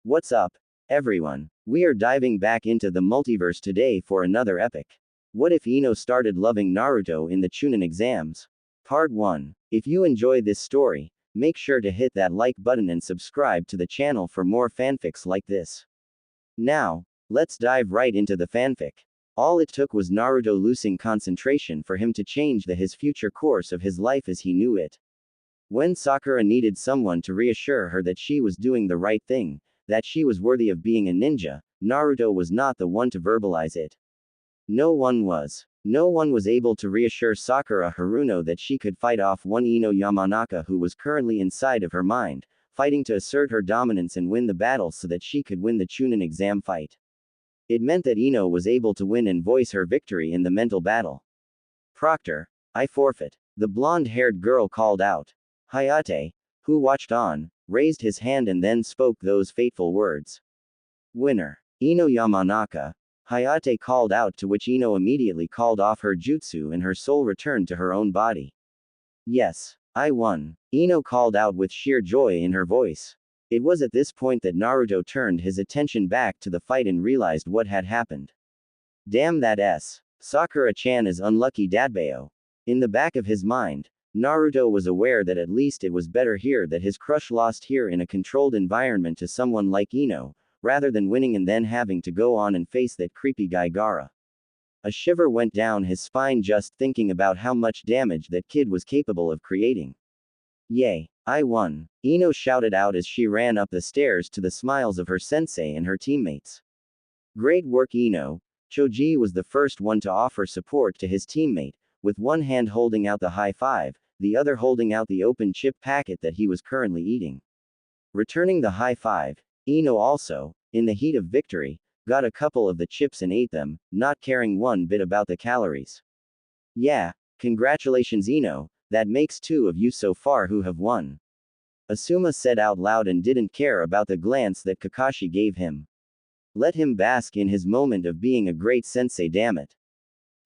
What's up, everyone? We are diving back into the multiverse today for another epic. What if Ino started loving Naruto in the Chunin exams? Part 1. If you enjoy this story, make sure to hit that like button and subscribe to the channel for more fanfics like this. Now, let's dive right into the fanfic. All it took was Naruto losing concentration for him to change his future course of his life as he knew it. When Sakura needed someone to reassure her that she was doing the right thing, that she was worthy of being a ninja, Naruto was not the one to verbalize it. No one was. No one was able to reassure Sakura Haruno that she could fight off one Ino Yamanaka who was currently inside of her mind, fighting to assert her dominance and win the battle so that she could win the Chunin exam fight. It meant that Ino was able to win and voice her victory in the mental battle. Proctor, I forfeit. The blonde-haired girl called out. Hayate, who watched on, raised his hand and then spoke those fateful words. Winner. Ino Yamanaka. Hayate called out, to which Ino immediately called off her jutsu and her soul returned to her own body. Yes, I won. Ino called out with sheer joy in her voice. It was at this point that Naruto turned his attention back to the fight and realized what had happened. Damn that S. Sakura-chan is unlucky dadbayo. In the back of his mind, Naruto was aware that at least it was better here that his crush lost here in a controlled environment to someone like Ino, rather than winning and then having to go on and face that creepy guy Gaara. A shiver went down his spine just thinking about how much damage that kid was capable of creating. Yay, I won, Ino shouted out as she ran up the stairs to the smiles of her sensei and her teammates. Great work, Ino. Choji was the first one to offer support to his teammate, with one hand holding out the high five, the other holding out the open chip packet that he was currently eating. Returning the high five, Ino also, in the heat of victory, got a couple of the chips and ate them, not caring one bit about the calories. Yeah, congratulations Ino, that makes two of you so far who have won. Asuma said out loud and didn't care about the glance that Kakashi gave him. Let him bask in his moment of being a great sensei, damn it.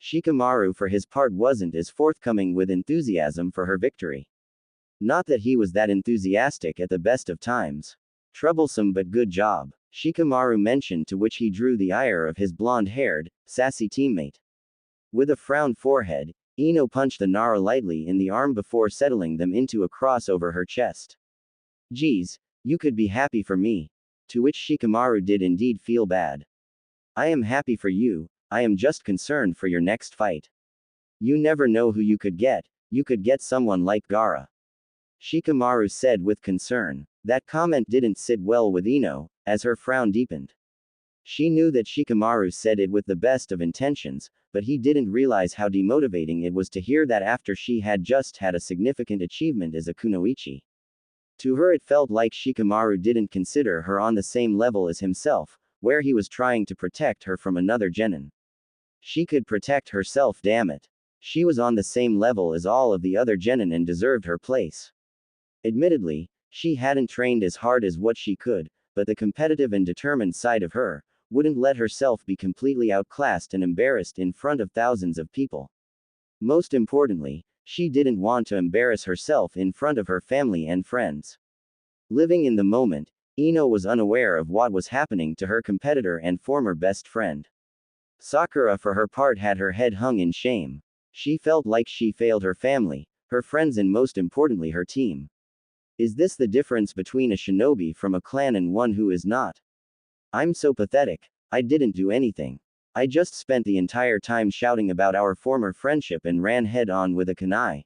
Shikamaru for his part wasn't as forthcoming with enthusiasm for her victory. Not that he was that enthusiastic at the best of times. Troublesome but good job, Shikamaru mentioned, to which he drew the ire of his blonde-haired, sassy teammate. With a frowned forehead, Ino punched the Nara lightly in the arm before settling them into a cross over her chest. Geez, you could be happy for me. To which Shikamaru did indeed feel bad. I am happy for you. I am just concerned for your next fight. You never know who you could get someone like Gaara. Shikamaru said with concern. That comment didn't sit well with Ino, as her frown deepened. She knew that Shikamaru said it with the best of intentions, but he didn't realize how demotivating it was to hear that after she had just had a significant achievement as a kunoichi. To her it felt like Shikamaru didn't consider her on the same level as himself, where he was trying to protect her from another genin. She could protect herself, damn it. She was on the same level as all of the other genin and deserved her place. Admittedly, she hadn't trained as hard as what she could, but the competitive and determined side of her wouldn't let herself be completely outclassed and embarrassed in front of thousands of people. Most importantly, she didn't want to embarrass herself in front of her family and friends. Living in the moment, Ino was unaware of what was happening to her competitor and former best friend. Sakura for her part had her head hung in shame. She felt like she failed her family, her friends and most importantly her team. Is this the difference between a shinobi from a clan and one who is not? I'm so pathetic. I didn't do anything. I just spent the entire time shouting about our former friendship and ran head on with a kunai.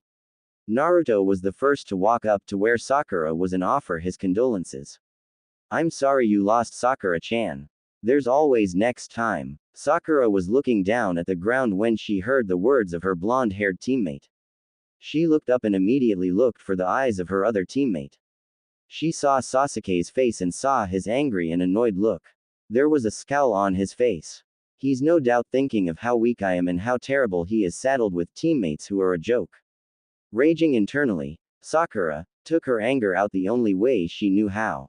Naruto was the first to walk up to where Sakura was and offer his condolences. I'm sorry you lost, Sakura-chan. There's always next time. Sakura was looking down at the ground when she heard the words of her blonde-haired teammate. She looked up and immediately looked for the eyes of her other teammate. She saw Sasuke's face and saw his angry and annoyed look. There was a scowl on his face. He's no doubt thinking of how weak I am and how terrible he is saddled with teammates who are a joke. Raging internally, Sakura took her anger out the only way she knew how.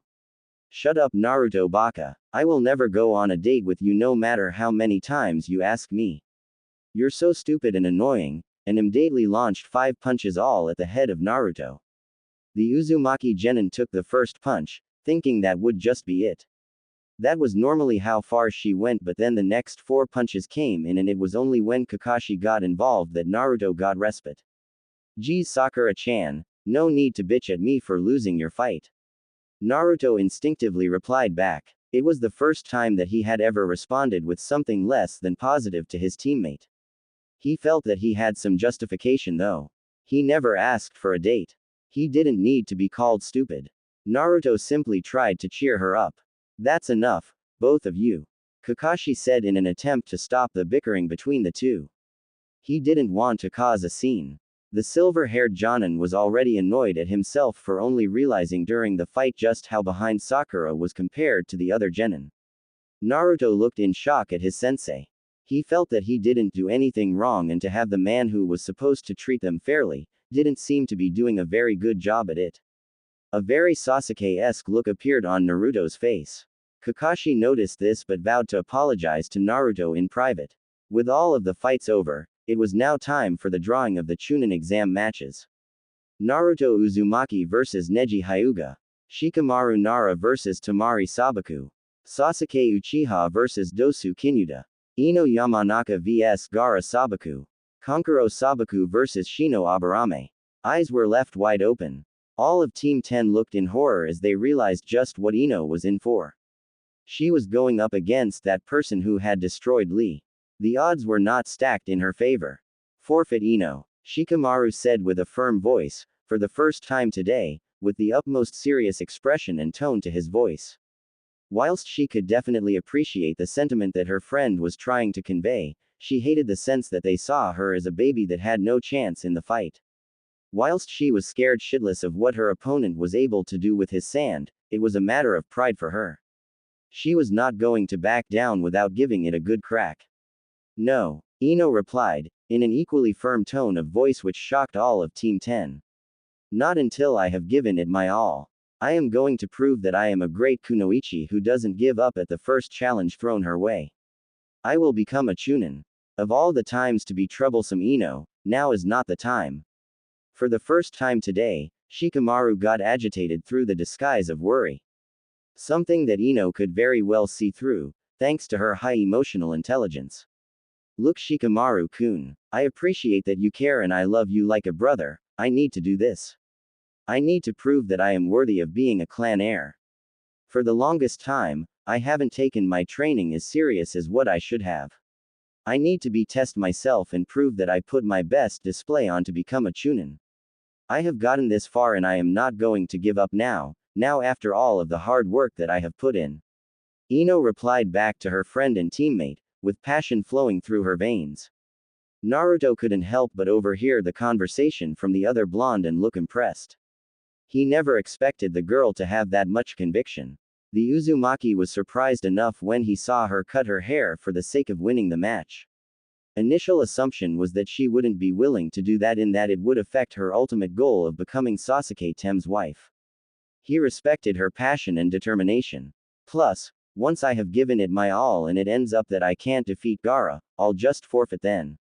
Shut up, Naruto baka. I will never go on a date with you no matter how many times you ask me. You're so stupid and annoying, and immediately launched 5 punches all at the head of Naruto. The Uzumaki genin took the first punch, thinking that would just be it. That was normally how far she went, but then the next 4 punches came in, and it was only when Kakashi got involved that Naruto got respite. Geez, Sakura-chan, no need to bitch at me for losing your fight. Naruto instinctively replied back. It was the first time that he had ever responded with something less than positive to his teammate. He felt that he had some justification though. He never asked for a date. He didn't need to be called stupid. Naruto simply tried to cheer her up. That's enough, both of you, Kakashi said in an attempt to stop the bickering between the two. He didn't want to cause a scene. The silver-haired Jonin was already annoyed at himself for only realizing during the fight just how behind Sakura was compared to the other genin. Naruto looked in shock at his sensei. He felt that he didn't do anything wrong, and to have the man who was supposed to treat them fairly, didn't seem to be doing a very good job at it. A very Sasuke-esque look appeared on Naruto's face. Kakashi noticed this but vowed to apologize to Naruto in private. With all of the fights over, it was now time for the drawing of the Chunin exam matches. Naruto Uzumaki vs Neji Hyuga. Shikamaru Nara vs Tamari Sabaku. Sasuke Uchiha vs Dosu Kinyuda. Ino Yamanaka vs Gaara Sabaku. Kankuro Sabaku vs Shino Aburame. Eyes were left wide open. All of Team 10 looked in horror as they realized just what Ino was in for. She was going up against that person who had destroyed Lee. The odds were not stacked in her favor. Forfeit Ino, Shikamaru said with a firm voice, for the first time today, with the utmost serious expression and tone to his voice. Whilst she could definitely appreciate the sentiment that her friend was trying to convey, she hated the sense that they saw her as a baby that had no chance in the fight. Whilst she was scared shitless of what her opponent was able to do with his sand, it was a matter of pride for her. She was not going to back down without giving it a good crack. No, Ino replied, in an equally firm tone of voice which shocked all of Team 10. Not until I have given it my all. I am going to prove that I am a great kunoichi who doesn't give up at the first challenge thrown her way. I will become a Chunin. Of all the times to be troublesome Ino, now is not the time. For the first time today, Shikamaru got agitated through the disguise of worry. Something that Ino could very well see through, thanks to her high emotional intelligence. Look, Shikamaru-kun, I appreciate that you care and I love you like a brother. I need to do this. I need to prove that I am worthy of being a clan heir. For the longest time, I haven't taken my training as serious as what I should have. I need to test myself and prove that I put my best display on to become a Chunin. I have gotten this far and I am not going to give up now after all of the hard work that I have put in. Ino replied back to her friend and teammate, with passion flowing through her veins. Naruto couldn't help but overhear the conversation from the other blonde and look impressed. He never expected the girl to have that much conviction. The Uzumaki was surprised enough when he saw her cut her hair for the sake of winning the match. Initial assumption was that she wouldn't be willing to do that, in that it would affect her ultimate goal of becoming Sasuke Tem's wife. He respected her passion and determination. Plus, once I have given it my all and it ends up that I can't defeat Gaara, I'll just forfeit then.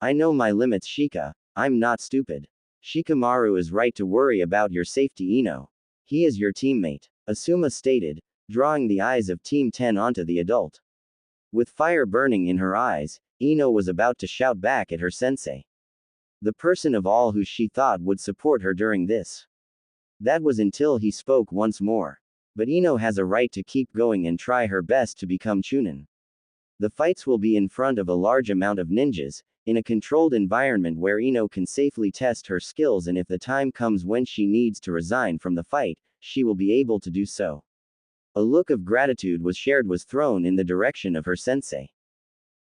I know my limits, Shika. I'm not stupid. Shikamaru is right to worry about your safety, Ino. He is your teammate, Asuma stated, drawing the eyes of Team 10 onto the adult. With fire burning in her eyes, Ino was about to shout back at her sensei. The person of all who she thought would support her during this. That was until he spoke once more. But Ino has a right to keep going and try her best to become Chunin. The fights will be in front of a large amount of ninjas, in a controlled environment where Ino can safely test her skills, and if the time comes when she needs to resign from the fight, she will be able to do so. A look of gratitude was thrown in the direction of her sensei.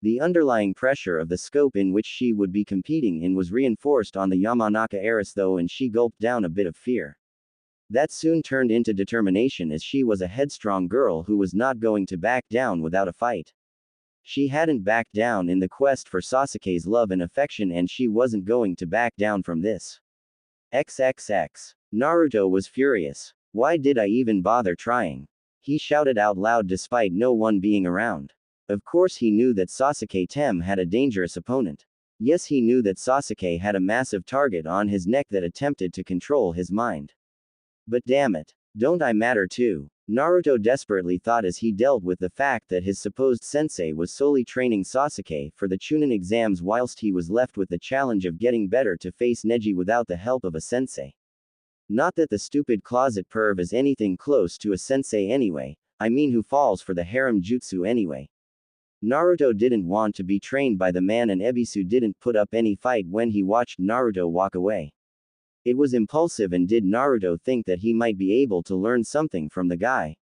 The underlying pressure of the scope in which she would be competing in was reinforced on the Yamanaka heiress though, and she gulped down a bit of fear. That soon turned into determination, as she was a headstrong girl who was not going to back down without a fight. She hadn't backed down in the quest for Sasuke's love and affection, and she wasn't going to back down from this. XXX. Naruto was furious. Why did I even bother trying? He shouted out loud despite no one being around. Of course he knew that Sasuke Tem had a dangerous opponent. Yes, he knew that Sasuke had a massive target on his neck that attempted to control his mind. But damn it. Don't I matter too? Naruto desperately thought as he dealt with the fact that his supposed sensei was solely training Sasuke for the Chunin exams whilst he was left with the challenge of getting better to face Neji without the help of a sensei. Not that the stupid closet perv is anything close to a sensei anyway, I mean who falls for the harem jutsu anyway. Naruto didn't want to be trained by the man and Ebisu didn't put up any fight when he watched Naruto walk away. It was impulsive and did Naruto think that he might be able to learn something from the guy?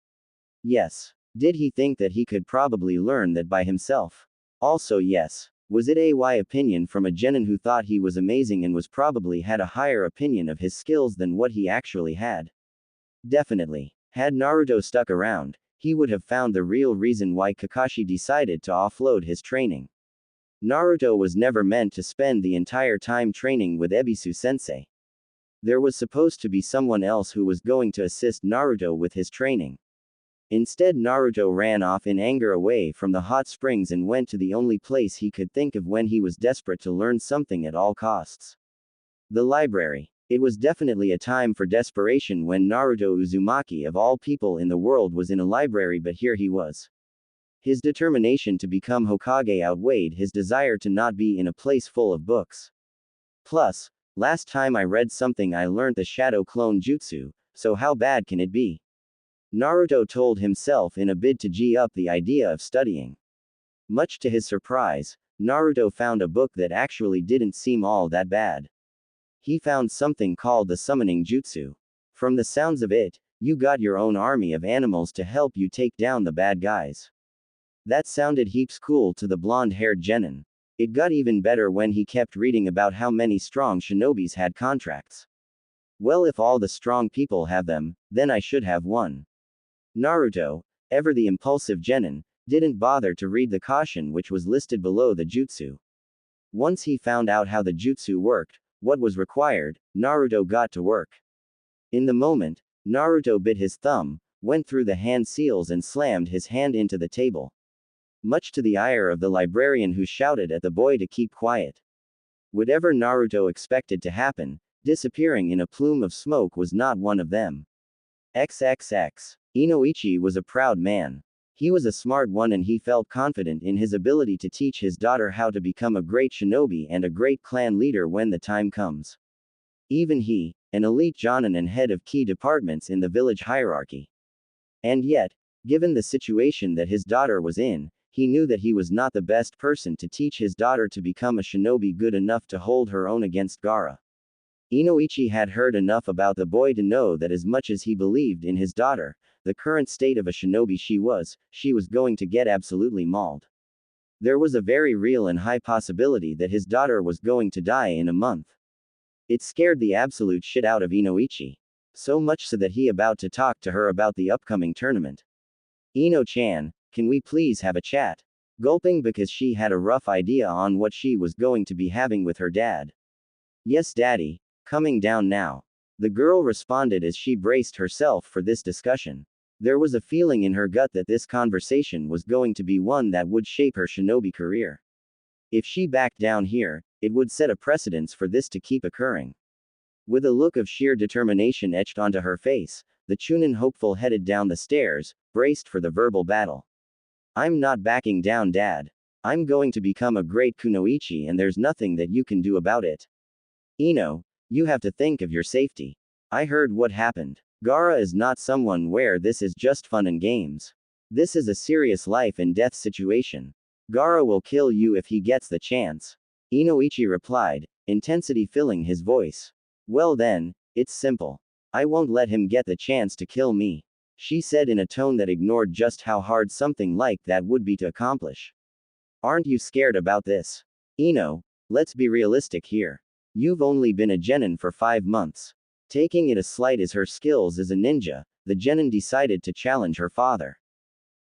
Yes. Did he think that he could probably learn that by himself? Also yes. Was it a opinion from a genin who thought he was amazing and was probably had a higher opinion of his skills than what he actually had? Definitely. Had Naruto stuck around, he would have found the real reason why Kakashi decided to offload his training. Naruto was never meant to spend the entire time training with Ebisu sensei. There was supposed to be someone else who was going to assist Naruto with his training. Instead, Naruto ran off in anger away from the hot springs and went to the only place he could think of when he was desperate to learn something at all costs. The library. It was definitely a time for desperation when Naruto Uzumaki of all people in the world was in a library, but here he was. His determination to become Hokage outweighed his desire to not be in a place full of books. Plus, last time I read something I learned the shadow clone jutsu, so how bad can it be? Naruto told himself in a bid to g up the idea of studying. Much to his surprise, Naruto found a book that actually didn't seem all that bad. He found something called the summoning jutsu. From the sounds of it, you got your own army of animals to help you take down the bad guys. That sounded heaps cool to the blonde-haired genin. It got even better when he kept reading about how many strong shinobis had contracts. Well, if all the strong people have them, then I should have one. Naruto, ever the impulsive genin, didn't bother to read the caution which was listed below the jutsu. Once he found out how the jutsu worked, what was required, Naruto got to work. In the moment, Naruto bit his thumb, went through the hand seals and slammed his hand into the table. Much to the ire of the librarian who shouted at the boy to keep quiet. Whatever Naruto expected to happen, disappearing in a plume of smoke was not one of them. XXX. Inoichi was a proud man. He was a smart one and he felt confident in his ability to teach his daughter how to become a great shinobi and a great clan leader when the time comes. Even he, an elite jonin and head of key departments in the village hierarchy. And yet, given the situation that his daughter was in, he knew that he was not the best person to teach his daughter to become a shinobi good enough to hold her own against Gaara. Inoichi had heard enough about the boy to know that as much as he believed in his daughter, the current state of a shinobi she was going to get absolutely mauled. There was a very real and high possibility that his daughter was going to die in a month. It scared the absolute shit out of Inoichi. So much so that he about to talk to her about the upcoming tournament. Ino-chan, can we please have a chat? Gulping because she had a rough idea on what she was going to be having with her dad. Yes, daddy, coming down now. The girl responded as she braced herself for this discussion. There was a feeling in her gut that this conversation was going to be one that would shape her shinobi career. If she backed down here, it would set a precedence for this to keep occurring. With a look of sheer determination etched onto her face, the Chunin hopeful headed down the stairs, braced for the verbal battle. I'm not backing down, Dad. I'm going to become a great kunoichi and there's nothing that you can do about it. Ino, you have to think of your safety. I heard what happened. Gaara is not someone where this is just fun and games. This is a serious life and death situation. Gaara will kill you if he gets the chance. Inoichi replied, intensity filling his voice. Well then, it's simple. I won't let him get the chance to kill me. She said in a tone that ignored just how hard something like that would be to accomplish. Aren't you scared about this? Ino, let's be realistic here. You've only been a genin for 5 months. Taking it as slight as her skills as a ninja, the genin decided to challenge her father.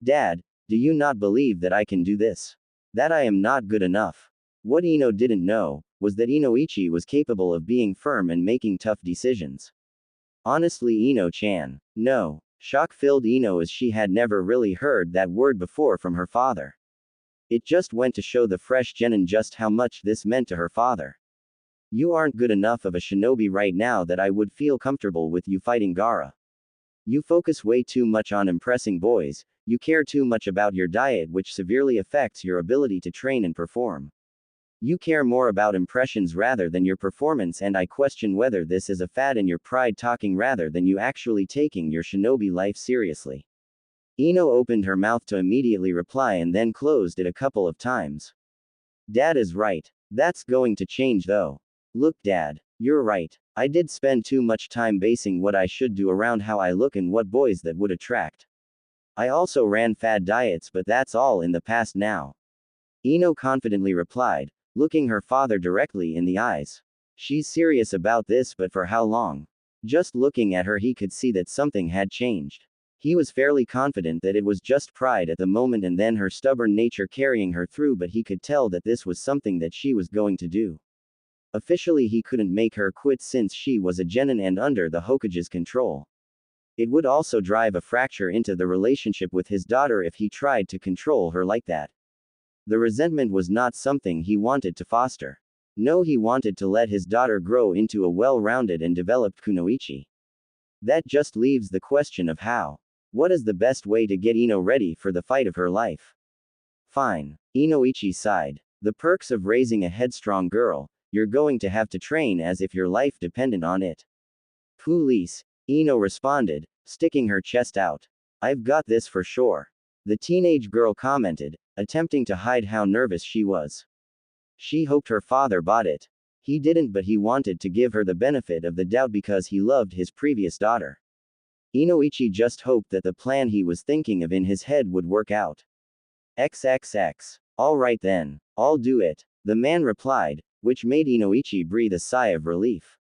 Dad, do you not believe that I can do this? That I am not good enough? What Ino didn't know, was that Inoichi was capable of being firm and making tough decisions. Honestly, Ino-chan, no. Shock-filled Ino as she had never really heard that word before from her father. It just went to show the fresh genin just how much this meant to her father. You aren't good enough of a shinobi right now that I would feel comfortable with you fighting Gaara. You focus way too much on impressing boys, you care too much about your diet, which severely affects your ability to train and perform. You care more about impressions rather than your performance, and I question whether this is a fad in your pride talking rather than you actually taking your shinobi life seriously. Ino opened her mouth to immediately reply and then closed it a couple of times. Dad is right. That's going to change though. Look, Dad, you're right. I did spend too much time basing what I should do around how I look and what boys that would attract. I also ran fad diets, but that's all in the past now. Ino confidently replied, looking her father directly in the eyes. She's serious about this, but for how long? Just looking at her, he could see that something had changed. He was fairly confident that it was just pride at the moment and then her stubborn nature carrying her through, but he could tell that this was something that she was going to do. Officially, he couldn't make her quit since she was a genin and under the Hokage's control. It would also drive a fracture into the relationship with his daughter if he tried to control her like that. The resentment was not something he wanted to foster. No, he wanted to let his daughter grow into a well-rounded and developed kunoichi. That just leaves the question of how. What is the best way to get Ino ready for the fight of her life? Fine. Inoichi sighed. The perks of raising a headstrong girl, you're going to have to train as if your life depended on it. Police, Ino responded, sticking her chest out. I've got this for sure. The teenage girl commented, attempting to hide how nervous she was. She hoped her father bought it. He didn't, but he wanted to give her the benefit of the doubt because he loved his previous daughter. Inoichi just hoped that the plan he was thinking of in his head would work out. XXX. All right then, I'll do it, the man replied, which made Inoichi breathe a sigh of relief.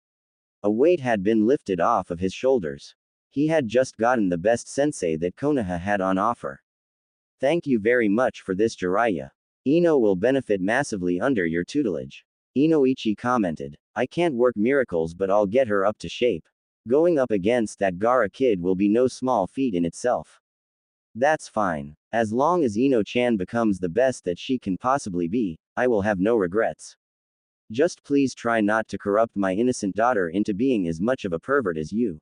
A weight had been lifted off of his shoulders. He had just gotten the best sensei that Konoha had on offer. Thank you very much for this, Jiraiya. Ino will benefit massively under your tutelage. Inoichi commented. I can't work miracles, but I'll get her up to shape. Going up against that Gaara kid will be no small feat in itself. That's fine. As long as Ino-chan becomes the best that she can possibly be, I will have no regrets. Just please try not to corrupt my innocent daughter into being as much of a pervert as you.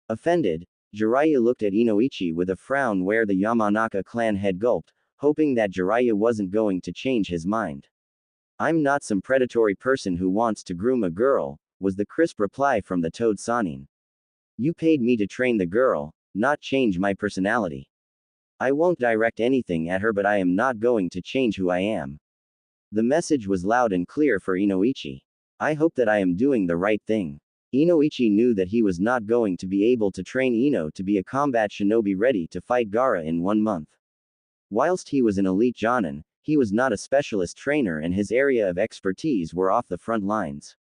Offended, Jiraiya looked at Inoichi with a frown where the Yamanaka clan head gulped, hoping that Jiraiya wasn't going to change his mind. I'm not some predatory person who wants to groom a girl, was the crisp reply from the Toad Sanin. You paid me to train the girl, not change my personality. I won't direct anything at her, but I am not going to change who I am. The message was loud and clear for Inoichi. I hope that I am doing the right thing. Inoichi knew that he was not going to be able to train Ino to be a combat shinobi ready to fight Gaara in 1 month. Whilst he was an elite jonin, he was not a specialist trainer and his area of expertise were off the front lines.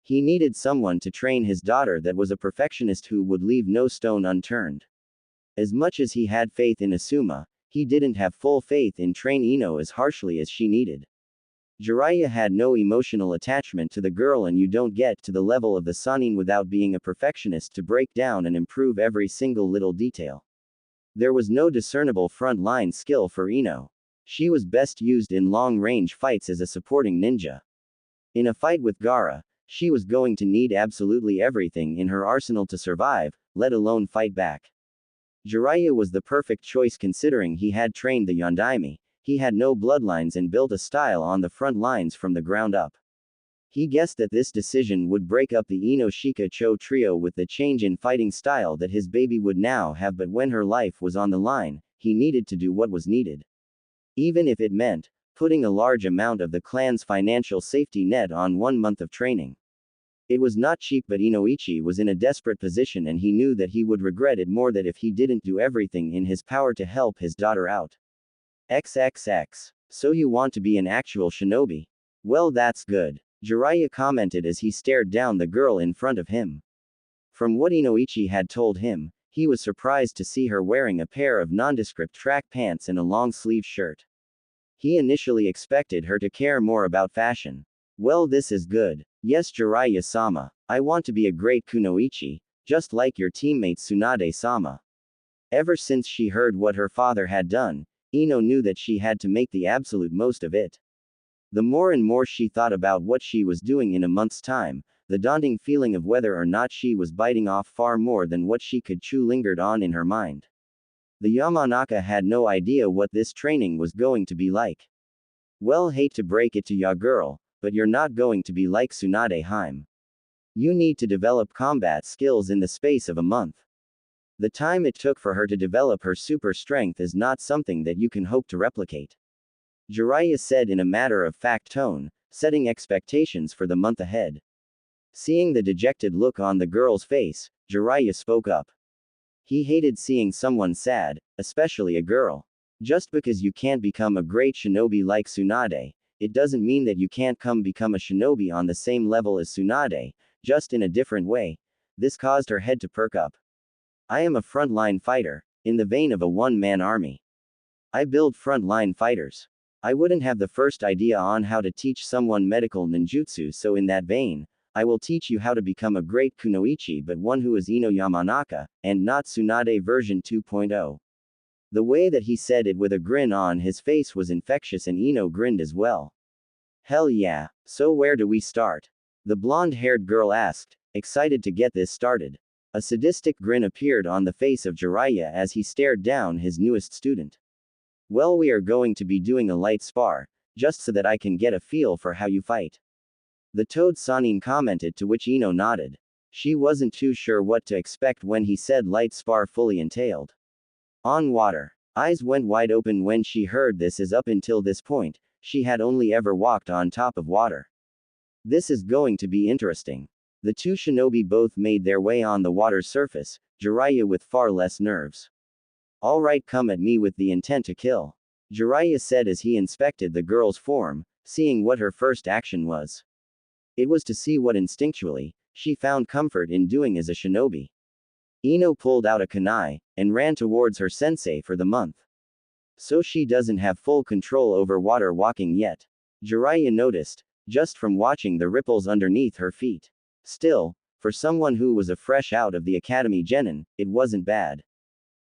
He needed someone to train his daughter that was a perfectionist who would leave no stone unturned. As much as he had faith in Asuma, he didn't have full faith in train Ino as harshly as she needed. Jiraiya had no emotional attachment to the girl, and you don't get to the level of the Sanin without being a perfectionist to break down and improve every single little detail. There was no discernible front-line skill for Ino. She was best used in long-range fights as a supporting ninja. In a fight with Gaara, she was going to need absolutely everything in her arsenal to survive, let alone fight back. Jiraiya was the perfect choice considering he had trained the Yondaime, he had no bloodlines and built a style on the front lines from the ground up. He guessed that this decision would break up the Ino-Shika Cho trio with the change in fighting style that his baby would now have, but when her life was on the line, he needed to do what was needed. Even if it meant putting a large amount of the clan's financial safety net on 1 month of training. It was not cheap, but Inoichi was in a desperate position and he knew that he would regret it more that if he didn't do everything in his power to help his daughter out. XXX. So you want to be an actual shinobi? Well, that's good, Jiraiya commented as he stared down the girl in front of him. From what Inoichi had told him, he was surprised to see her wearing a pair of nondescript track pants and a long-sleeve shirt. He initially expected her to care more about fashion. Well, this is good. Yes, Jiraiya-sama. I want to be a great kunoichi, just like your teammate Tsunade-sama. Ever since she heard what her father had done, Ino knew that she had to make the absolute most of it. The more and more she thought about what she was doing in a month's time, the daunting feeling of whether or not she was biting off far more than what she could chew lingered on in her mind. The Yamanaka had no idea what this training was going to be like. Well, hate to break it to ya girl, but you're not going to be like Tsunade Haim. You need to develop combat skills in the space of a month. The time it took for her to develop her super strength is not something that you can hope to replicate. Jiraiya said in a matter-of-fact tone, setting expectations for the month ahead. Seeing the dejected look on the girl's face, Jiraiya spoke up. He hated seeing someone sad, especially a girl. Just because you can't become a great shinobi like Tsunade, it doesn't mean that you can't become a shinobi on the same level as Tsunade, just in a different way. This caused her head to perk up. I am a frontline fighter, in the vein of a one-man army. I build frontline fighters. I wouldn't have the first idea on how to teach someone medical ninjutsu, so in that vein, I will teach you how to become a great kunoichi, but one who is Ino Yamanaka, and not Tsunade version 2.0. The way that he said it with a grin on his face was infectious, and Ino grinned as well. Hell yeah, so where do we start? The blonde-haired girl asked, excited to get this started. A sadistic grin appeared on the face of Jiraiya as he stared down his newest student. Well, we are going to be doing a light spar, just so that I can get a feel for how you fight. The Toad Sanin commented, to which Ino nodded. She wasn't too sure what to expect when he said light spar fully entailed on water. Eyes went wide open when she heard this, as up until this point, she had only ever walked on top of water. This is going to be interesting. The two shinobi both made their way on the water's surface, Jiraiya with far less nerves. Alright, come at me with the intent to kill, Jiraiya said as he inspected the girl's form, seeing what her first action was. It was to see what instinctually she found comfort in doing as a shinobi. Ino pulled out a kunai, and ran towards her sensei for the month. So she doesn't have full control over water walking yet, Jiraiya noticed, just from watching the ripples underneath her feet. Still, for someone who was a fresh out of the academy genin, it wasn't bad.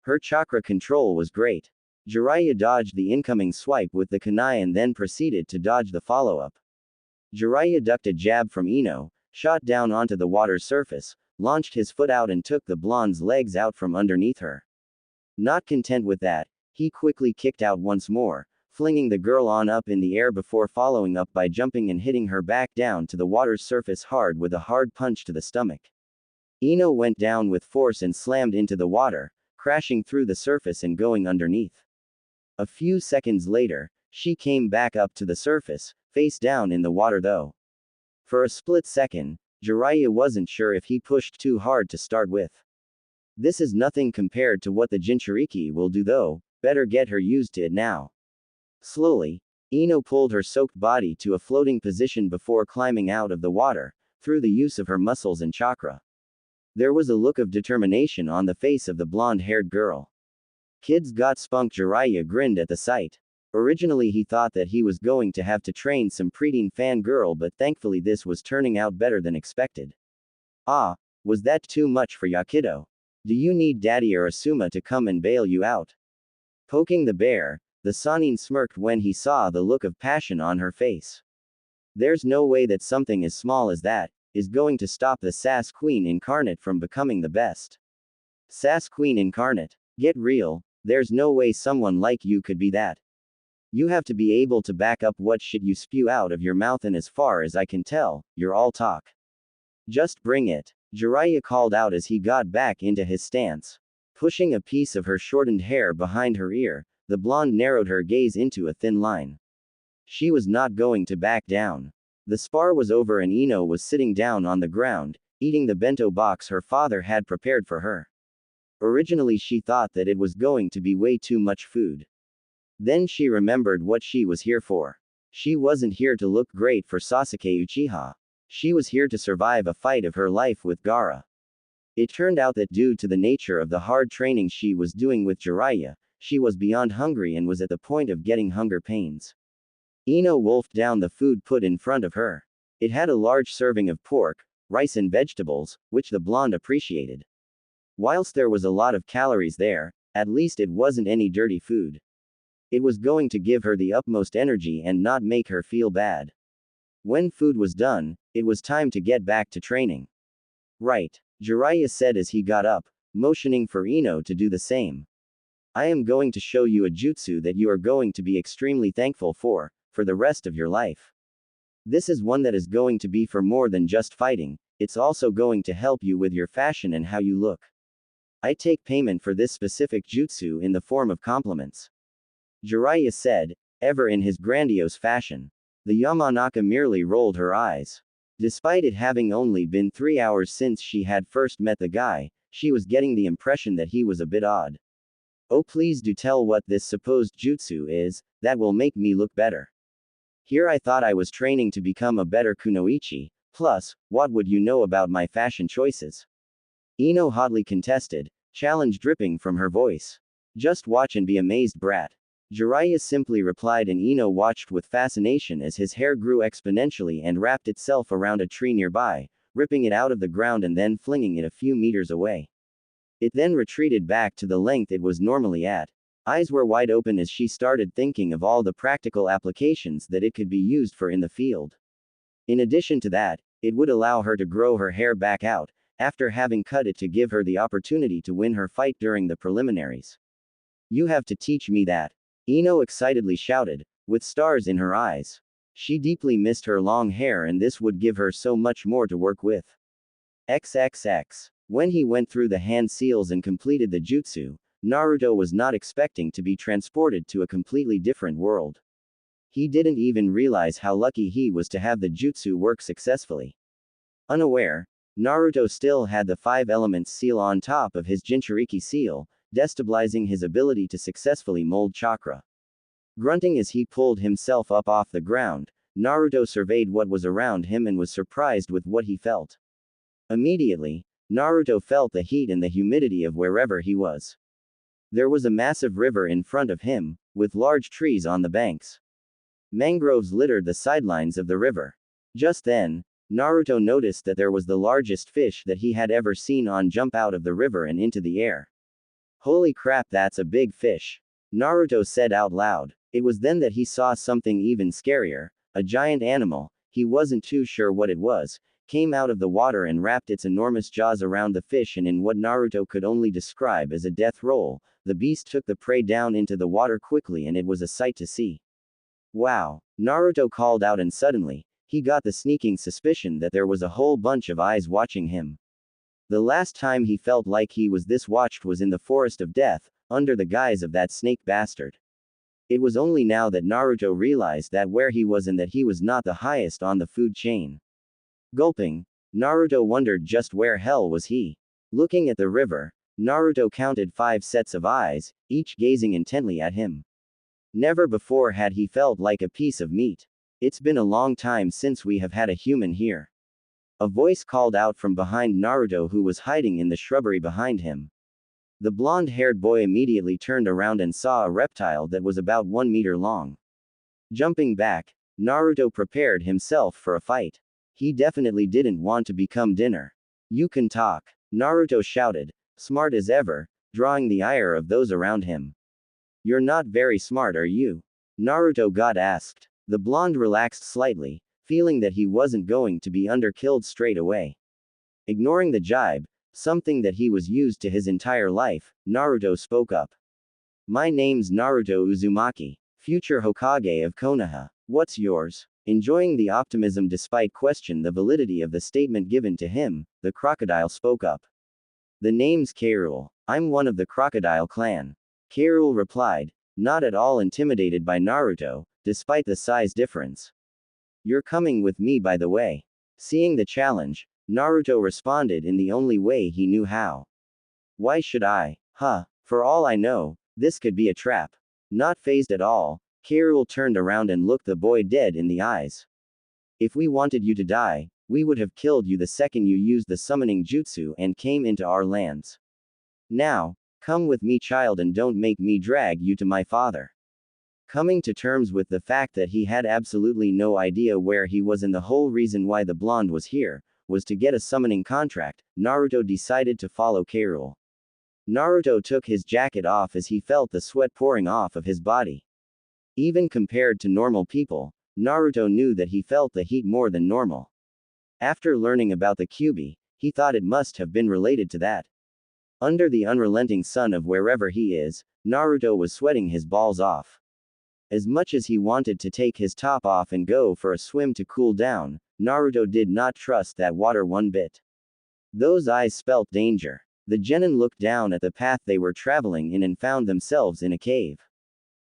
Her chakra control was great. Jiraiya dodged the incoming swipe with the kunai and then proceeded to dodge the follow-up. Jiraiya ducked a jab from Ino, shot down onto the water's surface, launched his foot out and took the blonde's legs out from underneath her. Not content with that, he quickly kicked out once more, flinging the girl on up in the air before following up by jumping and hitting her back down to the water's surface hard with a hard punch to the stomach. Ino went down with force and slammed into the water, crashing through the surface and going underneath. A few seconds later, she came back up to the surface, face down in the water though. For a split second, Jiraiya wasn't sure if he pushed too hard to start with. This is nothing compared to what the Jinchuriki will do though, better get her used to it now. Slowly, Ino pulled her soaked body to a floating position before climbing out of the water, through the use of her muscles and chakra. There was a look of determination on the face of the blonde-haired girl. Kids got spunk, Jiraiya grinned at the sight. Originally he thought that he was going to have to train some preteen fangirl, but thankfully this was turning out better than expected. Ah, was that too much for ya kiddo? Do you need Daddy or Asuma to come and bail you out? Poking the bear, the Sanin smirked when he saw the look of passion on her face. There's no way that something as small as that is going to stop the Sass Queen Incarnate from becoming the best. Sass Queen Incarnate? Get real, there's no way someone like you could be that. You have to be able to back up what shit you spew out of your mouth, and as far as I can tell, you're all talk. Just bring it, Jiraiya called out as he got back into his stance. Pushing a piece of her shortened hair behind her ear, the blonde narrowed her gaze into a thin line. She was not going to back down. The spar was over and Ino was sitting down on the ground, eating the bento box her father had prepared for her. Originally she thought that it was going to be way too much food. Then she remembered what she was here for. She wasn't here to look great for Sasuke Uchiha. She was here to survive a fight of her life with Gaara. It turned out that due to the nature of the hard training she was doing with Jiraiya, she was beyond hungry and was at the point of getting hunger pains. Ino wolfed down the food put in front of her. It had a large serving of pork, rice and vegetables, which the blonde appreciated. Whilst there was a lot of calories there, at least it wasn't any dirty food. It was going to give her the utmost energy and not make her feel bad. When food was done, it was time to get back to training. Right, Jiraiya said as he got up, motioning for Ino to do the same. I am going to show you a jutsu that you are going to be extremely thankful for the rest of your life. This is one that is going to be for more than just fighting, it's also going to help you with your fashion and how you look. I take payment for this specific jutsu in the form of compliments. Jiraiya said, ever in his grandiose fashion. The Yamanaka merely rolled her eyes. Despite it having only been 3 hours since she had first met the guy, she was getting the impression that he was a bit odd. Oh, please do tell what this supposed jutsu is, that will make me look better. Here I thought I was training to become a better kunoichi, plus, what would you know about my fashion choices? Ino hotly contested, challenge dripping from her voice. Just watch and be amazed, brat. Jiraiya simply replied, and Ino watched with fascination as his hair grew exponentially and wrapped itself around a tree nearby, ripping it out of the ground and then flinging it a few meters away. It then retreated back to the length it was normally at. Eyes were wide open as she started thinking of all the practical applications that it could be used for in the field. In addition to that, it would allow her to grow her hair back out, after having cut it to give her the opportunity to win her fight during the preliminaries. You have to teach me that. Ino excitedly shouted, with stars in her eyes. She deeply missed her long hair, and this would give her so much more to work with. XXX. When he went through the hand seals and completed the jutsu, Naruto was not expecting to be transported to a completely different world. He didn't even realize how lucky he was to have the jutsu work successfully. Unaware, Naruto still had the 5 elements seal on top of his Jinchuriki seal, destabilizing his ability to successfully mold chakra. Grunting as he pulled himself up off the ground, Naruto surveyed what was around him and was surprised with what he felt. Immediately, Naruto felt the heat and the humidity of wherever he was. There was a massive river in front of him, with large trees on the banks. Mangroves littered the sidelines of the river. Just then, Naruto noticed that there was the largest fish that he had ever seen jump out of the river and into the air. Holy crap, that's a big fish. Naruto said out loud. It was then that he saw something even scarier, a giant animal, he wasn't too sure what it was, came out of the water and wrapped its enormous jaws around the fish, and in what Naruto could only describe as a death roll, the beast took the prey down into the water quickly, and it was a sight to see. Wow, Naruto called out, and suddenly, he got the sneaking suspicion that there was a whole bunch of eyes watching him. The last time he felt like he was this watched was in the Forest of Death, under the guise of that snake bastard. It was only now that Naruto realized that where he was and that he was not the highest on the food chain. Gulping, Naruto wondered just where hell was he. Looking at the river, Naruto counted 5 sets of eyes, each gazing intently at him. Never before had he felt like a piece of meat. It's been a long time since we have had a human here. A voice called out from behind Naruto, who was hiding in the shrubbery behind him. The blonde-haired boy immediately turned around and saw a reptile that was about 1 meter long. Jumping back, Naruto prepared himself for a fight. He definitely didn't want to become dinner. You can talk, Naruto shouted, smart as ever, drawing the ire of those around him. You're not very smart, are you? Naruto got asked. The blonde relaxed slightly, feeling that he wasn't going to be underkilled straight away. Ignoring the jibe, something that he was used to his entire life, Naruto spoke up. My name's Naruto Uzumaki, future Hokage of Konoha. What's yours? Enjoying the optimism despite question the validity of the statement given to him, the crocodile spoke up. The name's Kairul. I'm one of the crocodile clan. Kairul replied, not at all intimidated by Naruto, despite the size difference. You're coming with me, by the way. Seeing the challenge, Naruto responded in the only way he knew how. Why should I? For all I know, this could be a trap. Not fazed at all, Kairul turned around and looked the boy dead in the eyes. If we wanted you to die, we would have killed you the second you used the summoning jutsu and came into our lands. Now, come with me, child, and don't make me drag you to my father. Coming to terms with the fact that he had absolutely no idea where he was and the whole reason why the blonde was here, was to get a summoning contract, Naruto decided to follow Kairul. Naruto took his jacket off as he felt the sweat pouring off of his body. Even compared to normal people, Naruto knew that he felt the heat more than normal. After learning about the Kyuubi, he thought it must have been related to that. Under the unrelenting sun of wherever he is, Naruto was sweating his balls off. As much as he wanted to take his top off and go for a swim to cool down, Naruto did not trust that water one bit. Those eyes spelt danger. The genin looked down at the path they were traveling in and found themselves in a cave.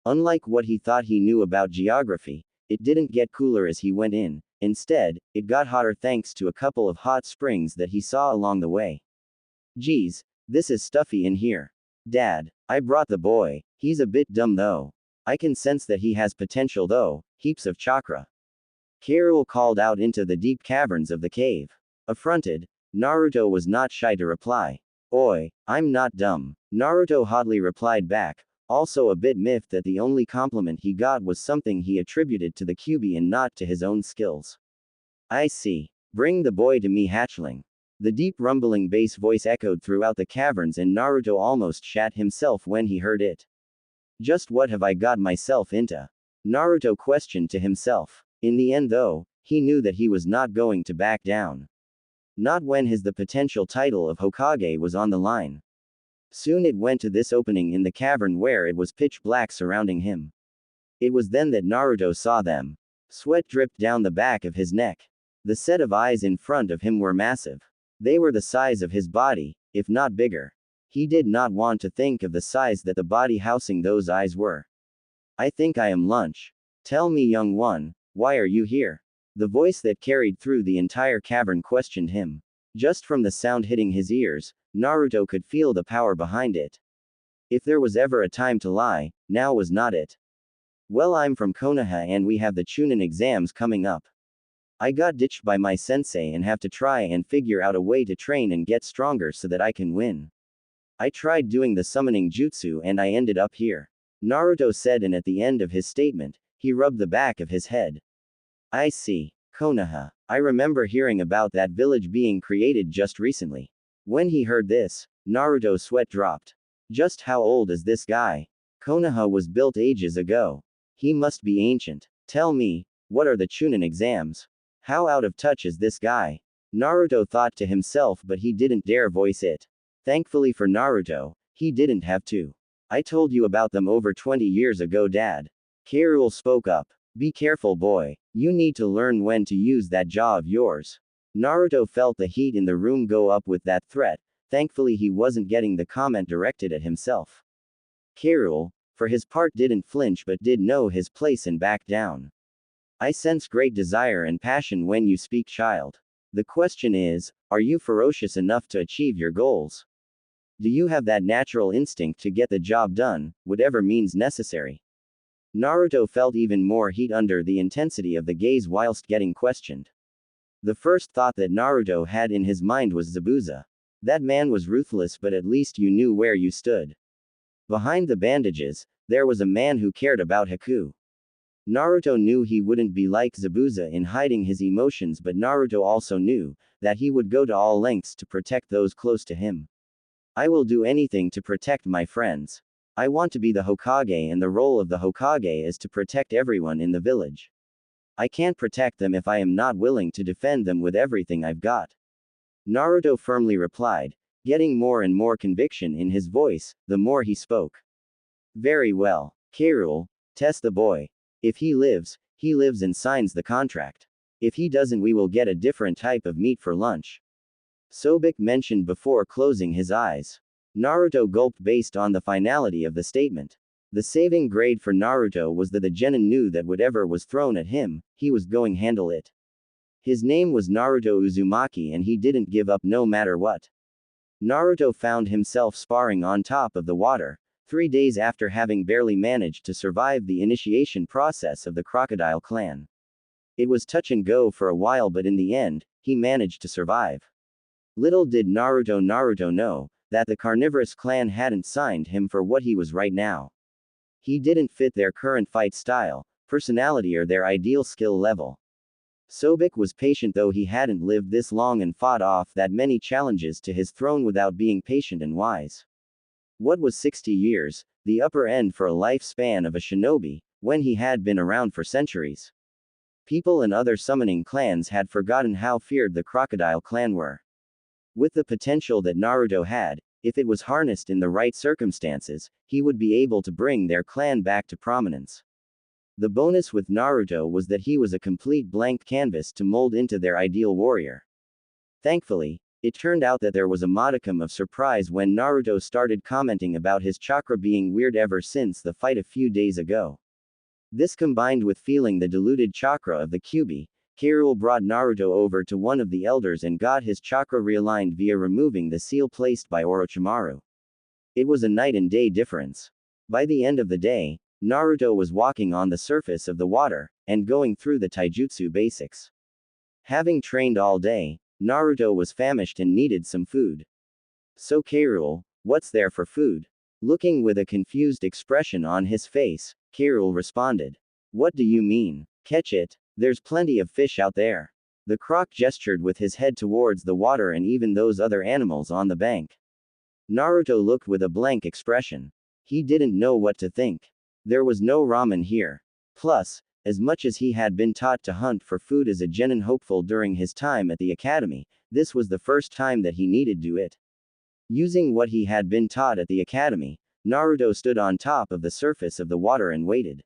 Unlike what he thought he knew about geography, it didn't get cooler as he went in. Instead, it got hotter thanks to a couple of hot springs that he saw along the way. Geez, this is stuffy in here. Dad, I brought the boy. He's a bit dumb though. I can sense that he has potential though, heaps of chakra. Kirill called out into the deep caverns of the cave. Affronted, Naruto was not shy to reply. Oi, I'm not dumb. Naruto hotly replied back, also a bit miffed that the only compliment he got was something he attributed to the Kyuubi and not to his own skills. I see. Bring the boy to me, hatchling. The deep rumbling bass voice echoed throughout the caverns and Naruto almost shat himself when he heard it. Just what have I got myself into? Naruto questioned to himself. In the end though, he knew that he was not going to back down. Not when the potential title of Hokage was on the line. Soon it went to this opening in the cavern where it was pitch black surrounding him. It was then that Naruto saw them. Sweat dripped down the back of his neck. The set of eyes in front of him were massive. They were the size of his body, if not bigger. He did not want to think of the size that the body housing those eyes were. I think I am lunch. Tell me, young one, why are you here? The voice that carried through the entire cavern questioned him. Just from the sound hitting his ears, Naruto could feel the power behind it. If there was ever a time to lie, now was not it. Well, I'm from Konoha and we have the Chunin exams coming up. I got ditched by my sensei and have to try and figure out a way to train and get stronger so that I can win. I tried doing the summoning jutsu and I ended up here. Naruto said, and at the end of his statement, he rubbed the back of his head. I see. Konoha. I remember hearing about that village being created just recently. When he heard this, Naruto's sweat dropped. Just how old is this guy? Konoha was built ages ago. He must be ancient. Tell me, what are the Chunin exams? How out of touch is this guy? Naruto thought to himself, but he didn't dare voice it. Thankfully for Naruto, he didn't have to. I told you about them over 20 years ago, Dad. Kirill spoke up. Be careful, boy. You need to learn when to use that jaw of yours. Naruto felt the heat in the room go up with that threat. Thankfully he wasn't getting the comment directed at himself. Kirill, for his part, didn't flinch but did know his place and back down. I sense great desire and passion when you speak, child. The question is, are you ferocious enough to achieve your goals? Do you have that natural instinct to get the job done, whatever means necessary? Naruto felt even more heat under the intensity of the gaze whilst getting questioned. The first thought that Naruto had in his mind was Zabuza. That man was ruthless, but at least you knew where you stood. Behind the bandages, there was a man who cared about Haku. Naruto knew he wouldn't be like Zabuza in hiding his emotions, but Naruto also knew that he would go to all lengths to protect those close to him. I will do anything to protect my friends. I want to be the Hokage, and the role of the Hokage is to protect everyone in the village. I can't protect them if I am not willing to defend them with everything I've got. Naruto firmly replied, getting more and more conviction in his voice, the more he spoke. Very well. Kirill, test the boy. If he lives and signs the contract. If he doesn't, we will get a different type of meat for lunch. Sobek mentioned before closing his eyes. Naruto gulped based on the finality of the statement. The saving grade for Naruto was that the genin knew that whatever was thrown at him, he was going handle it. His name was Naruto Uzumaki and he didn't give up no matter what. Naruto found himself sparring on top of the water, 3 days after having barely managed to survive the initiation process of the Crocodile clan. It was touch and go for a while, but in the end, he managed to survive. Little did Naruto know that the carnivorous clan hadn't signed him for what he was right now. He didn't fit their current fight style, personality, or their ideal skill level. Sobek was patient, though he hadn't lived this long and fought off that many challenges to his throne without being patient and wise. What was 60 years, the upper end for a lifespan of a shinobi, when he had been around for centuries? People and other summoning clans had forgotten how feared the Crocodile clan were. With the potential that Naruto had, if it was harnessed in the right circumstances, he would be able to bring their clan back to prominence. The bonus with Naruto was that he was a complete blank canvas to mold into their ideal warrior. Thankfully, it turned out that there was a modicum of surprise when Naruto started commenting about his chakra being weird ever since the fight a few days ago. This combined with feeling the diluted chakra of the Kyuubi, Hyrule brought Naruto over to one of the elders and got his chakra realigned via removing the seal placed by Orochimaru. It was a night and day difference. By the end of the day, Naruto was walking on the surface of the water, and going through the taijutsu basics. Having trained all day, Naruto was famished and needed some food. So Hyrule, what's there for food? Looking with a confused expression on his face, Hyrule responded. What do you mean? Catch it. There's plenty of fish out there. The croc gestured with his head towards the water and even those other animals on the bank. Naruto looked with a blank expression. He didn't know what to think. There was no ramen here. Plus, as much as he had been taught to hunt for food as a genin hopeful during his time at the academy, this was the first time that he needed to do it. Using what he had been taught at the academy, Naruto stood on top of the surface of the water and waited.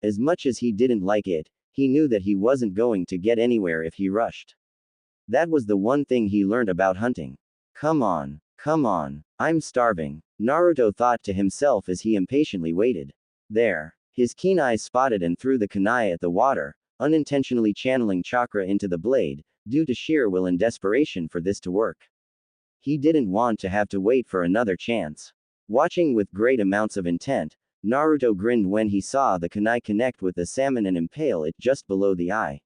As much as he didn't like it, he knew that he wasn't going to get anywhere if he rushed. That was the one thing he learned about hunting. Come on, I'm starving, Naruto thought to himself as he impatiently waited. There. His keen eyes spotted and threw the kunai at the water, unintentionally channeling chakra into the blade, due to sheer will and desperation for this to work. He didn't want to have to wait for another chance. Watching with great amounts of intent, Naruto grinned when he saw the kunai connect with the salmon and impale it just below the eye.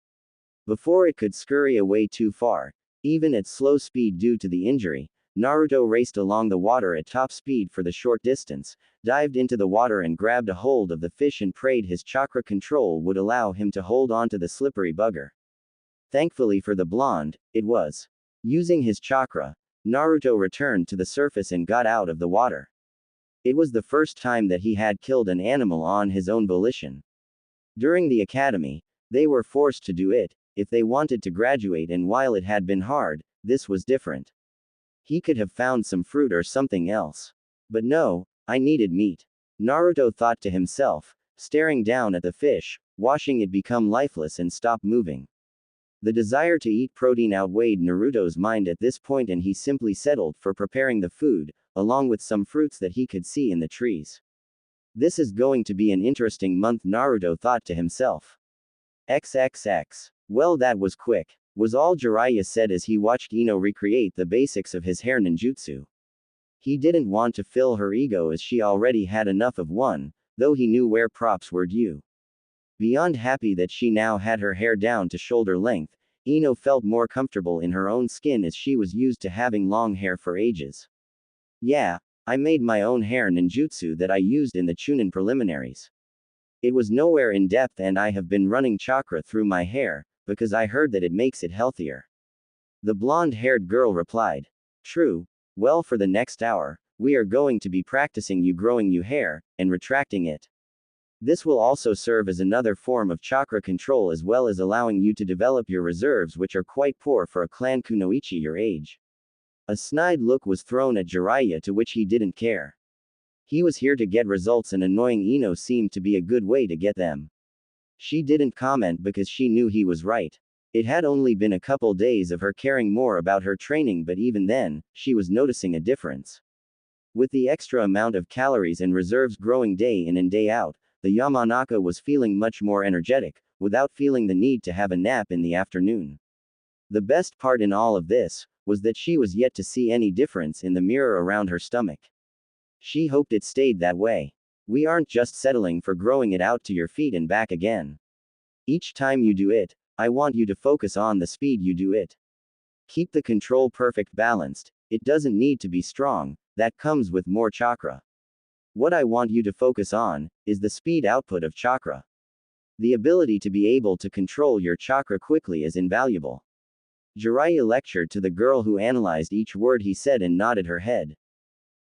Before it could scurry away too far, even at slow speed due to the injury, Naruto raced along the water at top speed for the short distance, dived into the water and grabbed a hold of the fish and prayed his chakra control would allow him to hold on to the slippery bugger. Thankfully for the blonde, it was. Using his chakra, Naruto returned to the surface and got out of the water. It was the first time that he had killed an animal on his own volition. During the academy, they were forced to do it, if they wanted to graduate, and while it had been hard, this was different. He could have found some fruit or something else. But no, I needed meat. Naruto thought to himself, staring down at the fish, watching it become lifeless and stop moving. The desire to eat protein outweighed Naruto's mind at this point, and he simply settled for preparing the food, along with some fruits that he could see in the trees. This is going to be an interesting month, Naruto thought to himself. XXX. Well, that was quick, was all Jiraiya said as he watched Ino recreate the basics of his hair ninjutsu. He didn't want to fill her ego as she already had enough of one, though he knew where props were due. Beyond happy that she now had her hair down to shoulder length, Ino felt more comfortable in her own skin as she was used to having long hair for ages. Yeah, I made my own hair ninjutsu that I used in the Chunin preliminaries. It was nowhere in depth and I have been running chakra through my hair, because I heard that it makes it healthier. The blonde-haired girl replied. True. Well, for the next hour, we are going to be practicing you growing you hair, and retracting it. This will also serve as another form of chakra control as well as allowing you to develop your reserves, which are quite poor for a clan kunoichi your age. A snide look was thrown at Jiraiya, to which he didn't care. He was here to get results and annoying Ino seemed to be a good way to get them. She didn't comment because she knew he was right. It had only been a couple days of her caring more about her training, but even then, she was noticing a difference. With the extra amount of calories and reserves growing day in and day out, the Yamanaka was feeling much more energetic, without feeling the need to have a nap in the afternoon. The best part in all of this was that she was yet to see any difference in the mirror around her stomach. She hoped it stayed that way. We aren't just settling for growing it out to your feet and back again. Each time you do it, I want you to focus on the speed you do it. Keep the control perfect balanced. It doesn't need to be strong, that comes with more chakra. What I want you to focus on is the speed output of chakra. The ability to be able to control your chakra quickly is invaluable. Jiraiya lectured to the girl, who analyzed each word he said and nodded her head.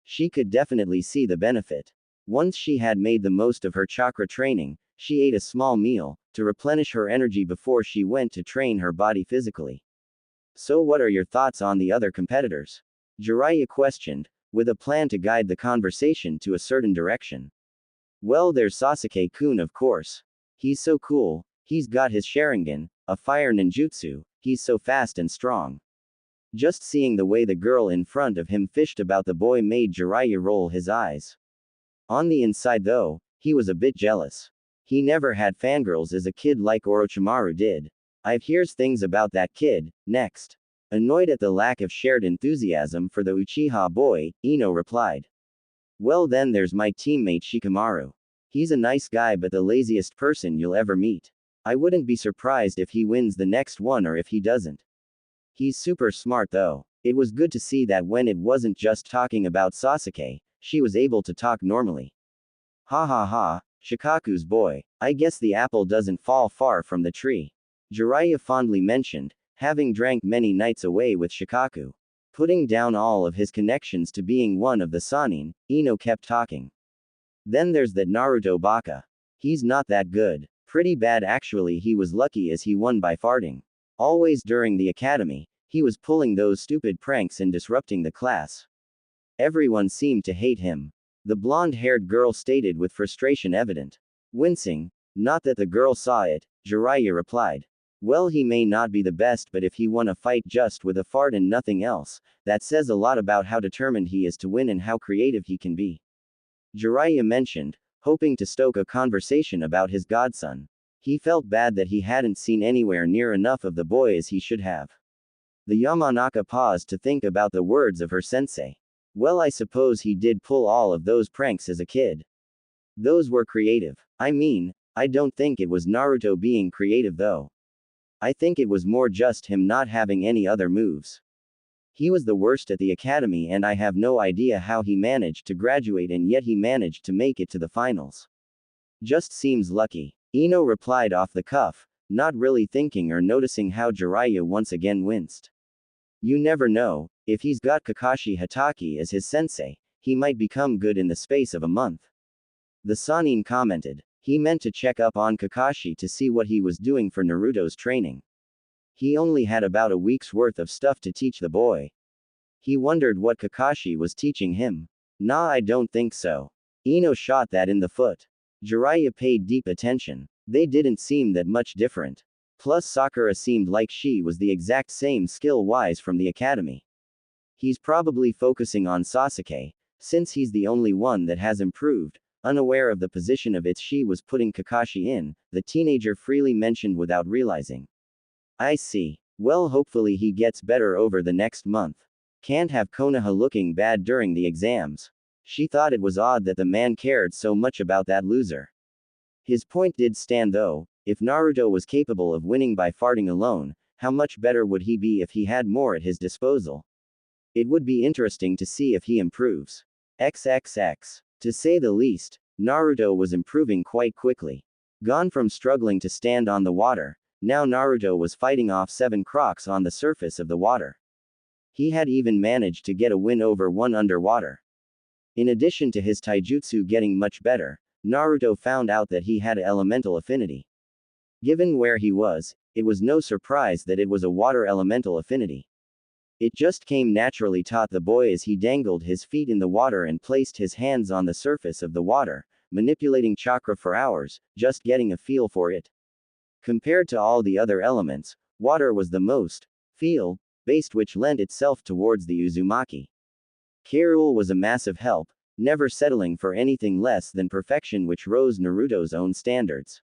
She could definitely see the benefit. Once she had made the most of her chakra training, She ate a small meal to replenish her energy before she went to train her body physically. So what are your thoughts on the other competitors? Jiraiya questioned, with a plan to guide the conversation to a certain direction. Well, there's Sasuke-kun, of course. He's so cool, he's got his Sharingan, a fire ninjutsu, he's so fast and strong. Just seeing the way the girl in front of him fished about the boy made Jiraiya roll his eyes. On the inside though, he was a bit jealous. He never had fangirls as a kid like Orochimaru did. I've hears things about that kid. Next. Annoyed at the lack of shared enthusiasm for the Uchiha boy, Ino replied. Well then there's my teammate Shikamaru. He's a nice guy but the laziest person you'll ever meet. I wouldn't be surprised if he wins the next one or if he doesn't. He's super smart though. It was good to see that when it wasn't just talking about Sasuke, she was able to talk normally. Ha ha ha, Shikaku's boy. I guess the apple doesn't fall far from the tree. Jiraiya fondly mentioned, having drank many nights away with Shikaku. Putting down all of his connections to being one of the Sannin, Ino kept talking. Then there's that Naruto Baka. He's not that good. Pretty bad actually. He was lucky as he won by farting. Always during the academy, he was pulling those stupid pranks and disrupting the class. Everyone seemed to hate him. The blonde-haired girl stated with frustration evident. Wincing, not that the girl saw it, Jiraiya replied. Well, he may not be the best, but if he won a fight just with a fart and nothing else, that says a lot about how determined he is to win and how creative he can be. Jiraiya mentioned, hoping to stoke a conversation about his godson. He felt bad that he hadn't seen anywhere near enough of the boy as he should have. The Yamanaka paused to think about the words of her sensei. Well, I suppose he did pull all of those pranks as a kid. Those were creative. I mean, I don't think it was Naruto being creative though. I think it was more just him not having any other moves. He was the worst at the academy and I have no idea how he managed to graduate and yet he managed to make it to the finals. Just seems lucky. Ino replied off the cuff, not really thinking or noticing how Jiraiya once again winced. You never know, if he's got Kakashi Hatake as his sensei, he might become good in the space of a month. The Sannin commented. He meant to check up on Kakashi to see what he was doing for Naruto's training. He only had about a week's worth of stuff to teach the boy. He wondered what Kakashi was teaching him. Nah, I don't think so. Ino shot that in the foot. Jiraiya paid deep attention. They didn't seem that much different. Plus Sakura seemed like she was the exact same skill-wise from the academy. He's probably focusing on Sasuke, since he's the only one that has improved. Unaware of the position of it she was putting Kakashi in, the teenager freely mentioned without realizing. I see. Well, hopefully he gets better over the next month. Can't have Konoha looking bad during the exams. She thought it was odd that the man cared so much about that loser. His point did stand though. If Naruto was capable of winning by farting alone, how much better would he be if he had more at his disposal? It would be interesting to see if he improves. XXX. To say the least, Naruto was improving quite quickly. Gone from struggling to stand on the water, now Naruto was fighting off 7 crocs on the surface of the water. He had even managed to get a win over one underwater. In addition to his taijutsu getting much better, Naruto found out that he had elemental affinity. Given where he was, it was no surprise that it was a water elemental affinity. It just came naturally, taught the boy as he dangled his feet in the water and placed his hands on the surface of the water, manipulating chakra for hours, just getting a feel for it. Compared to all the other elements, water was the most feel-based, which lent itself towards the Uzumaki. Kirill was a massive help, never settling for anything less than perfection, which rose Naruto's own standards.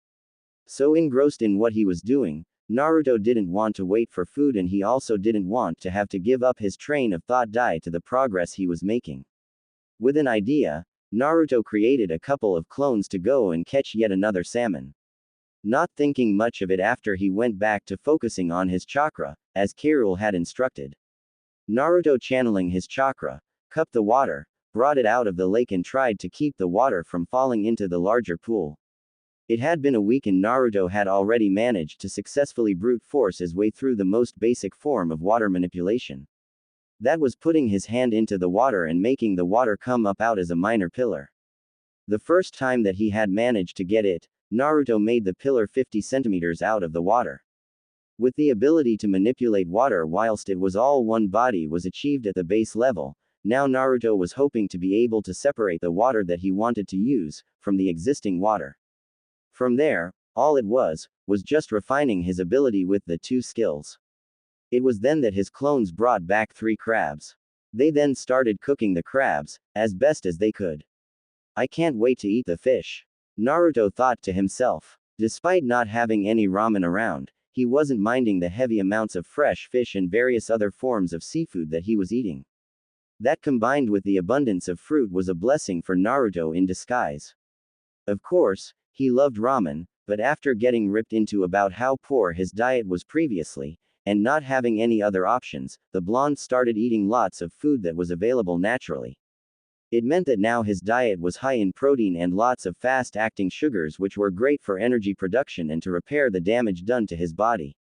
So engrossed in what he was doing, Naruto didn't want to wait for food and he also didn't want to have to give up his train of thought die to the progress he was making. With an idea, Naruto created a couple of clones to go and catch yet another salmon. Not thinking much of it after he went back to focusing on his chakra, as Kirill had instructed. Naruto, channeling his chakra, cupped the water, brought it out of the lake and tried to keep the water from falling into the larger pool. It had been a week and Naruto had already managed to successfully brute force his way through the most basic form of water manipulation. That was putting his hand into the water and making the water come up out as a minor pillar. The first time that he had managed to get it, Naruto made the pillar 50 centimeters out of the water. With the ability to manipulate water whilst it was all one body was achieved at the base level, now Naruto was hoping to be able to separate the water that he wanted to use from the existing water. From there, all it was just refining his ability with the two skills. It was then that his clones brought back 3 crabs. They then started cooking the crabs, as best as they could. I can't wait to eat the fish, Naruto thought to himself. Despite not having any ramen around, he wasn't minding the heavy amounts of fresh fish and various other forms of seafood that he was eating. That combined with the abundance of fruit was a blessing for Naruto in disguise. Of course, he loved ramen, but after getting ripped into about how poor his diet was previously, and not having any other options, the blonde started eating lots of food that was available naturally. It meant that now his diet was high in protein and lots of fast-acting sugars which were great for energy production and to repair the damage done to his body.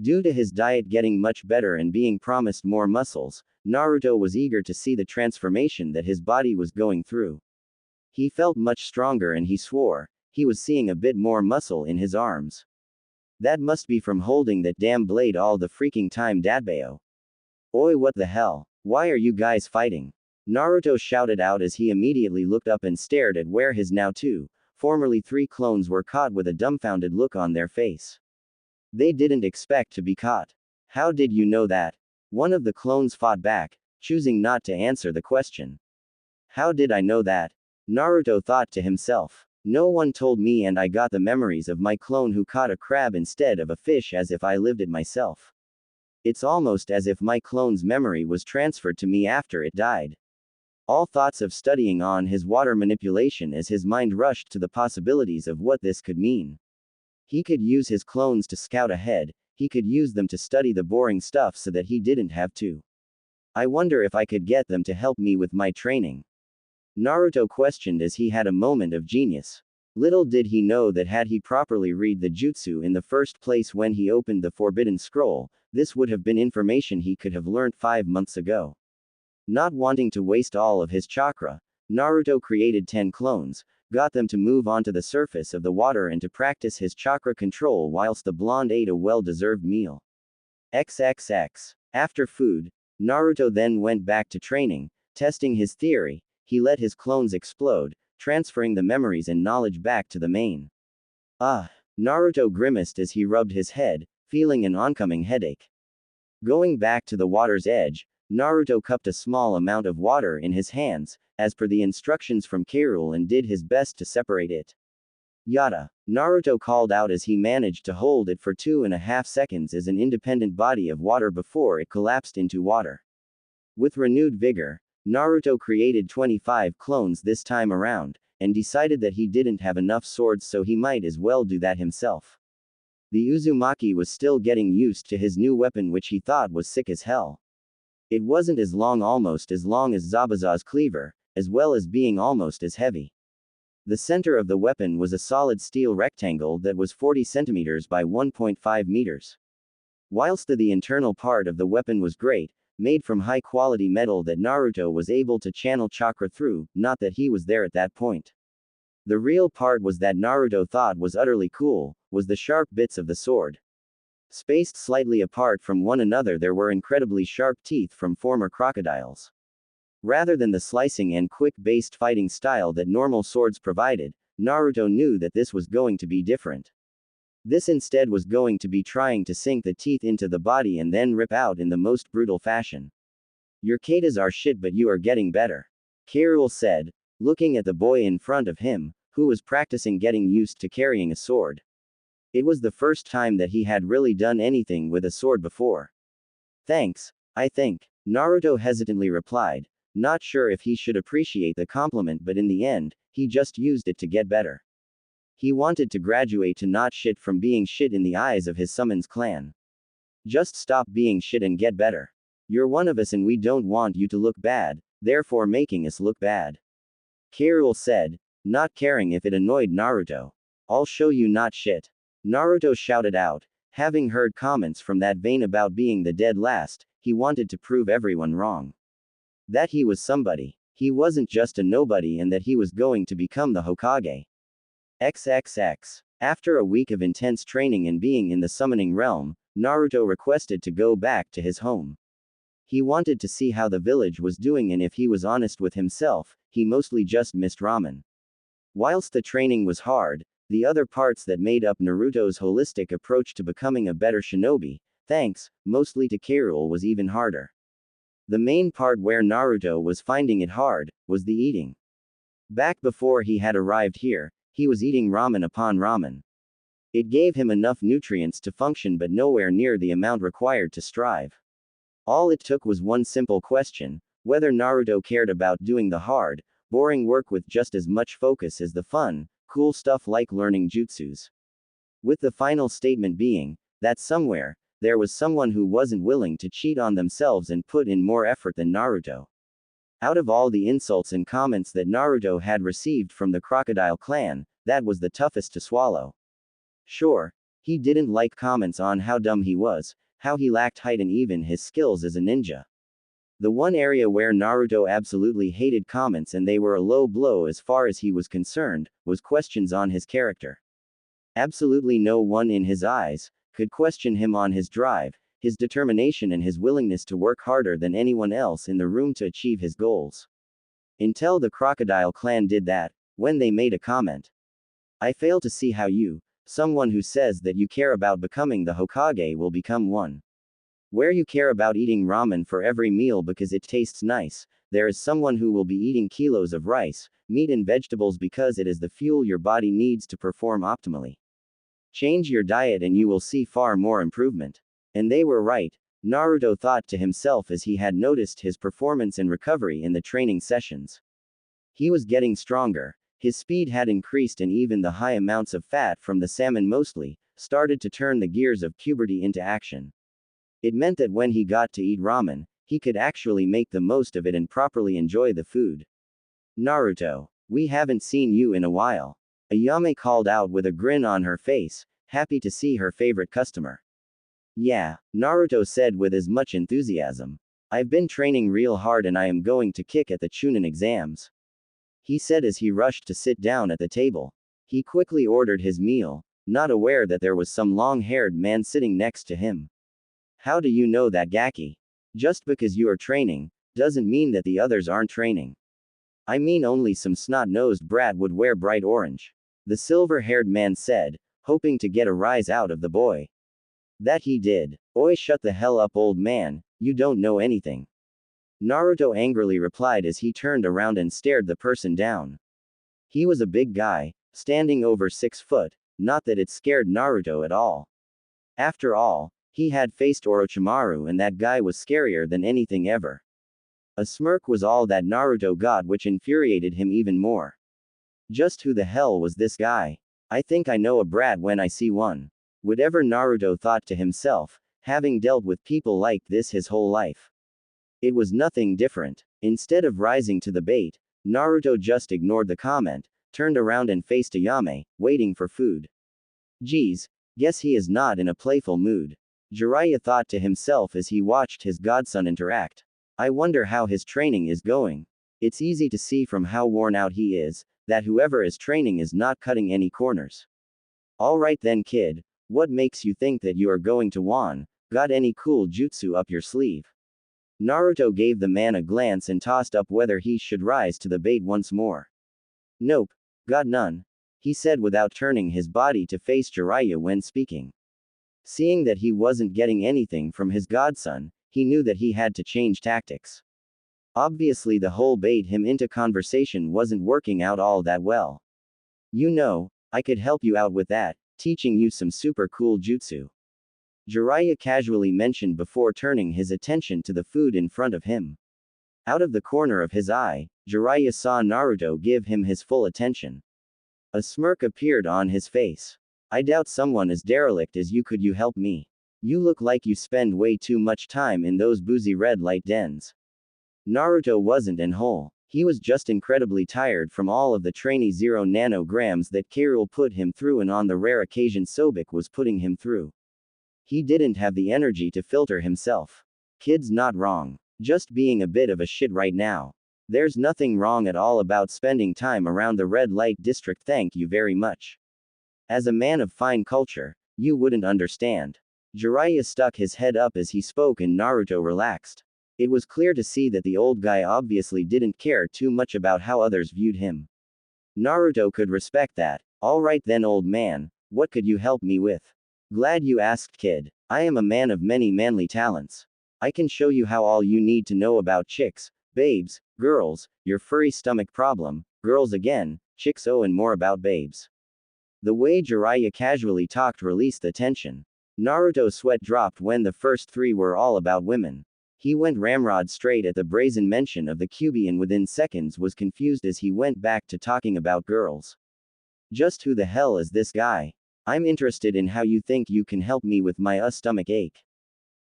Due to his diet getting much better and being promised more muscles, Naruto was eager to see the transformation that his body was going through. He felt much stronger and he swore he was seeing a bit more muscle in his arms. That must be from holding that damn blade all the freaking time, Dadbayo. Oi, what the hell? Why are you guys fighting? Naruto shouted out as he immediately looked up and stared at where his now 2, formerly 3 clones were caught with a dumbfounded look on their face. They didn't expect to be caught. How did you know that? One of the clones fought back, choosing not to answer the question. How did I know that? Naruto thought to himself. No one told me and I got the memories of my clone who caught a crab instead of a fish as if I lived it myself. It's almost as if my clone's memory was transferred to me after it died. All thoughts of studying on his water manipulation as his mind rushed to the possibilities of what this could mean. He could use his clones to scout ahead, he could use them to study the boring stuff so that he didn't have to. I wonder if I could get them to help me with my training. Naruto questioned as he had a moment of genius. Little did he know that had he properly read the jutsu in the first place when he opened the forbidden scroll, this would have been information he could have learnt 5 months ago. Not wanting to waste all of his chakra, Naruto created 10 clones, got them to move onto the surface of the water and to practice his chakra control whilst the blonde ate a well-deserved meal. XXX. After food, Naruto then went back to training, testing his theory. He let his clones explode, transferring the memories and knowledge back to the main. Naruto grimaced as he rubbed his head, feeling an oncoming headache. Going back to the water's edge, Naruto cupped a small amount of water in his hands, as per the instructions from K. and did his best to separate it. Yada, Naruto called out as he managed to hold it for 2.5 seconds as an independent body of water before it collapsed into water. With renewed vigor, Naruto created 25 clones this time around, and decided that he didn't have enough swords so he might as well do that himself. The Uzumaki was still getting used to his new weapon which he thought was sick as hell. It wasn't almost as long as Zabuza's cleaver, as well as being almost as heavy. The center of the weapon was a solid steel rectangle that was 40 centimeters by 1.5 meters. Whilst the internal part of the weapon was great, made from high-quality metal that Naruto was able to channel chakra through, not that he was there at that point. The real part was that Naruto thought was utterly cool, was the sharp bits of the sword. Spaced slightly apart from one another there were incredibly sharp teeth from former crocodiles. Rather than the slicing and quick-based fighting style that normal swords provided, Naruto knew that this was going to be different. This instead was going to be trying to sink the teeth into the body and then rip out in the most brutal fashion. Your katas are shit but you are getting better, K. said, looking at the boy in front of him, who was practicing getting used to carrying a sword. It was the first time that he had really done anything with a sword before. Thanks, I think, Naruto hesitantly replied, not sure if he should appreciate the compliment but in the end, he just used it to get better. He wanted to graduate to not shit from being shit in the eyes of his summons clan. Just stop being shit and get better. You're one of us and we don't want you to look bad, therefore making us look bad, K. said, not caring if it annoyed Naruto. I'll show you not shit, Naruto shouted out. Having heard comments from that vein about being the dead last, he wanted to prove everyone wrong. That he was somebody. He wasn't just a nobody and that he was going to become the Hokage. XXX. After a week of intense training and being in the summoning realm, Naruto requested to go back to his home. He wanted to see how the village was doing, and if he was honest with himself, he mostly just missed ramen. Whilst the training was hard, the other parts that made up Naruto's holistic approach to becoming a better shinobi, thanks mostly to K. Rool, was even harder. The main part where Naruto was finding it hard was the eating. Back before he had arrived here, he was eating ramen upon ramen. It gave him enough nutrients to function, but nowhere near the amount required to strive. All it took was one simple question: whether Naruto cared about doing the hard, boring work with just as much focus as the fun, cool stuff like learning jutsus. With the final statement being that somewhere, there was someone who wasn't willing to cheat on themselves and put in more effort than Naruto. Out of all the insults and comments that Naruto had received from the Crocodile Clan, that was the toughest to swallow. Sure, he didn't like comments on how dumb he was, how he lacked height, and even his skills as a ninja. The one area where Naruto absolutely hated comments, and they were a low blow as far as he was concerned, was questions on his character. Absolutely no one in his eyes could question him on his drive, his determination, and his willingness to work harder than anyone else in the room to achieve his goals. Until the Crocodile Clan did that, when they made a comment. I fail to see how you, someone who says that you care about becoming the Hokage, will become one. Where you care about eating ramen for every meal because it tastes nice, there is someone who will be eating kilos of rice, meat, and vegetables because it is the fuel your body needs to perform optimally. Change your diet and you will see far more improvement. And they were right, Naruto thought to himself as he had noticed his performance and recovery in the training sessions. He was getting stronger, his speed had increased, and even the high amounts of fat from the salmon mostly started to turn the gears of puberty into action. It meant that when he got to eat ramen, he could actually make the most of it and properly enjoy the food. Naruto, we haven't seen you in a while. Ayame called out with a grin on her face, happy to see her favorite customer. Yeah, Naruto said with as much enthusiasm. I've been training real hard and I am going to kick at the Chunin exams. He said as he rushed to sit down at the table. He quickly ordered his meal, not aware that there was some long-haired man sitting next to him. How do you know that, Gaki? Just because you are training, doesn't mean that the others aren't training. I mean, only some snot-nosed brat would wear bright orange. The silver-haired man said, hoping to get a rise out of the boy. That he did. Oi, shut the hell up, old man, you don't know anything. Naruto angrily replied as he turned around and stared the person down. He was a big guy, standing over 6 foot, not that it scared Naruto at all. After all, he had faced Orochimaru and that guy was scarier than anything ever. A smirk was all that Naruto got, which infuriated him even more. Just who the hell was this guy? I think I know a brat when I see one. Whatever Naruto thought to himself, having dealt with people like this his whole life. It was nothing different. Instead of rising to the bait, Naruto just ignored the comment, turned around and faced Ayame, waiting for food. Geez, guess he is not in a playful mood. Jiraiya thought to himself as he watched his godson interact. I wonder how his training is going. It's easy to see from how worn out he is, that whoever is training is not cutting any corners. Alright then, kid, what makes you think that you are going to win? Got any cool jutsu up your sleeve? Naruto gave the man a glance and tossed up whether he should rise to the bait once more. Nope, got none, he said without turning his body to face Jiraiya when speaking. Seeing that he wasn't getting anything from his godson, he knew that he had to change tactics. Obviously the whole bait him into conversation wasn't working out all that well. You know, I could help you out with that, teaching you some super cool jutsu. Jiraiya casually mentioned before turning his attention to the food in front of him. Out of the corner of his eye, Jiraiya saw Naruto give him his full attention. A smirk appeared on his face. I doubt someone as derelict as you could you help me. You look like you spend way too much time in those boozy red light dens. Naruto wasn't in whole. He was just incredibly tired from all of the trainee 0 nanograms that K. Rool put him through, and on the rare occasion Sobek was putting him through. He didn't have the energy to filter himself. Kid's not wrong. Just being a bit of a shit right now. There's nothing wrong at all about spending time around the red light district, thank you very much. As a man of fine culture, you wouldn't understand. Jiraiya stuck his head up as he spoke and Naruto relaxed. It was clear to see that the old guy obviously didn't care too much about how others viewed him. Naruto could respect that. Alright then, old man, what could you help me with? Glad you asked, kid. I am a man of many manly talents. I can show you how all you need to know about chicks, babes, girls, your furry stomach problem, girls again, chicks and more about babes. The way Jiraiya casually talked released the tension. Naruto's sweat dropped when the first three were all about women. He went ramrod straight at the brazen mention of the Kyuubi and within seconds was confused as he went back to talking about girls. Just who the hell is this guy? I'm interested in how you think you can help me with my stomach ache.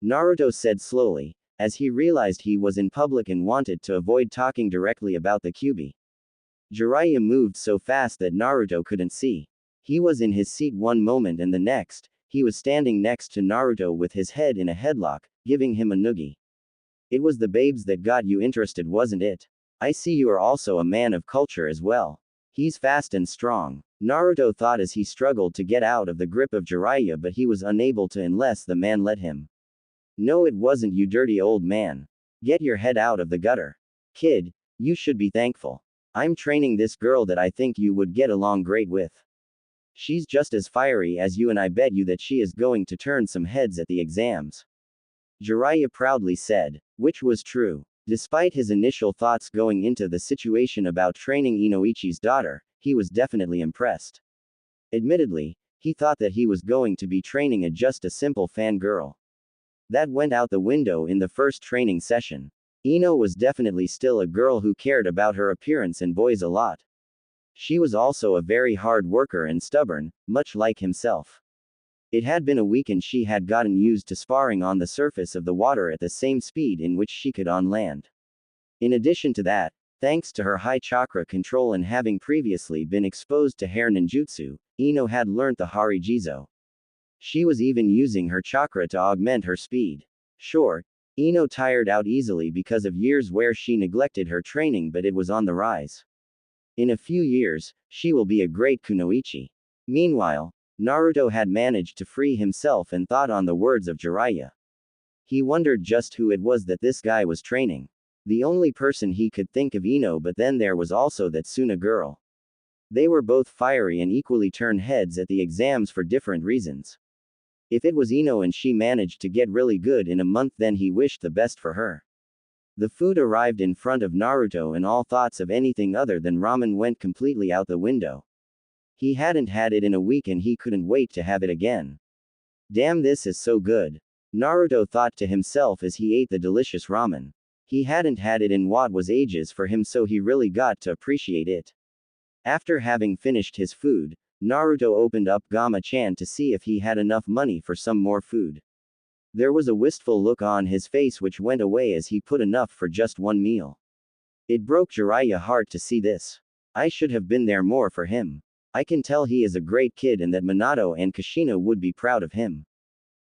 Naruto said slowly, as he realized he was in public and wanted to avoid talking directly about the Kyuubi. Jiraiya moved so fast that Naruto couldn't see. He was in his seat one moment and the next, he was standing next to Naruto with his head in a headlock, giving him a noogie. It was the babes that got you interested, wasn't it? I see you are also a man of culture as well. He's fast and strong. Naruto thought as he struggled to get out of the grip of Jiraiya, but he was unable to unless the man let him. No, it wasn't, you dirty old man. Get your head out of the gutter. Kid, you should be thankful. I'm training this girl that I think you would get along great with. She's just as fiery as you and I bet you that she is going to turn some heads at the exams. Jiraiya proudly said, which was true. Despite his initial thoughts going into the situation about training Inoichi's daughter, he was definitely impressed. Admittedly, he thought that he was going to be training just a simple fangirl. That went out the window in the first training session. Ino was definitely still a girl who cared about her appearance and boys a lot. She was also a very hard worker and stubborn, much like himself. It had been a week and she had gotten used to sparring on the surface of the water at the same speed in which she could on land. In addition to that, thanks to her high chakra control and having previously been exposed to hair ninjutsu, Ino had learnt the Harijizo. She was even using her chakra to augment her speed. Sure, Ino tired out easily because of years where she neglected her training, but it was on the rise. In a few years, she will be a great kunoichi. Meanwhile, Naruto had managed to free himself and thought on the words of Jiraiya. He wondered just who it was that this guy was training. The only person he could think of Ino, but then there was also that Suna girl. They were both fiery and equally turn heads at the exams for different reasons. If it was Ino and she managed to get really good in a month, then he wished the best for her. The food arrived in front of Naruto and all thoughts of anything other than ramen went completely out the window. He hadn't had it in a week and he couldn't wait to have it again. Damn, this is so good. Naruto thought to himself as he ate the delicious ramen. He hadn't had it in what was ages for him, so he really got to appreciate it. After having finished his food, Naruto opened up Gama-chan to see if he had enough money for some more food. There was a wistful look on his face which went away as he put enough for just one meal. It broke Jiraiya's heart to see this. I should have been there more for him. I can tell he is a great kid and that Minato and Kushina would be proud of him.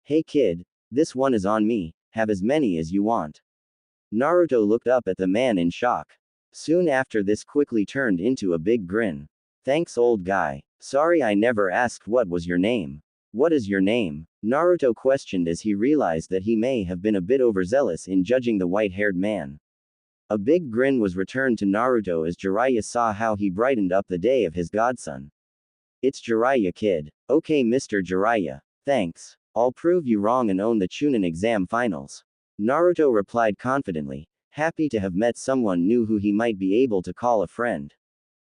Hey kid, this one is on me, have as many as you want. Naruto looked up at the man in shock. Soon after this quickly turned into a big grin. Thanks old guy. Sorry I never asked what was your name. What is your name? Naruto questioned as he realized that he may have been a bit overzealous in judging the white-haired man. A big grin was returned to Naruto as Jiraiya saw how he brightened up the day of his godson. It's Jiraiya kid. Okay Mr. Jiraiya. Thanks. I'll prove you wrong and own the Chunin exam finals. Naruto replied confidently, happy to have met someone new who he might be able to call a friend.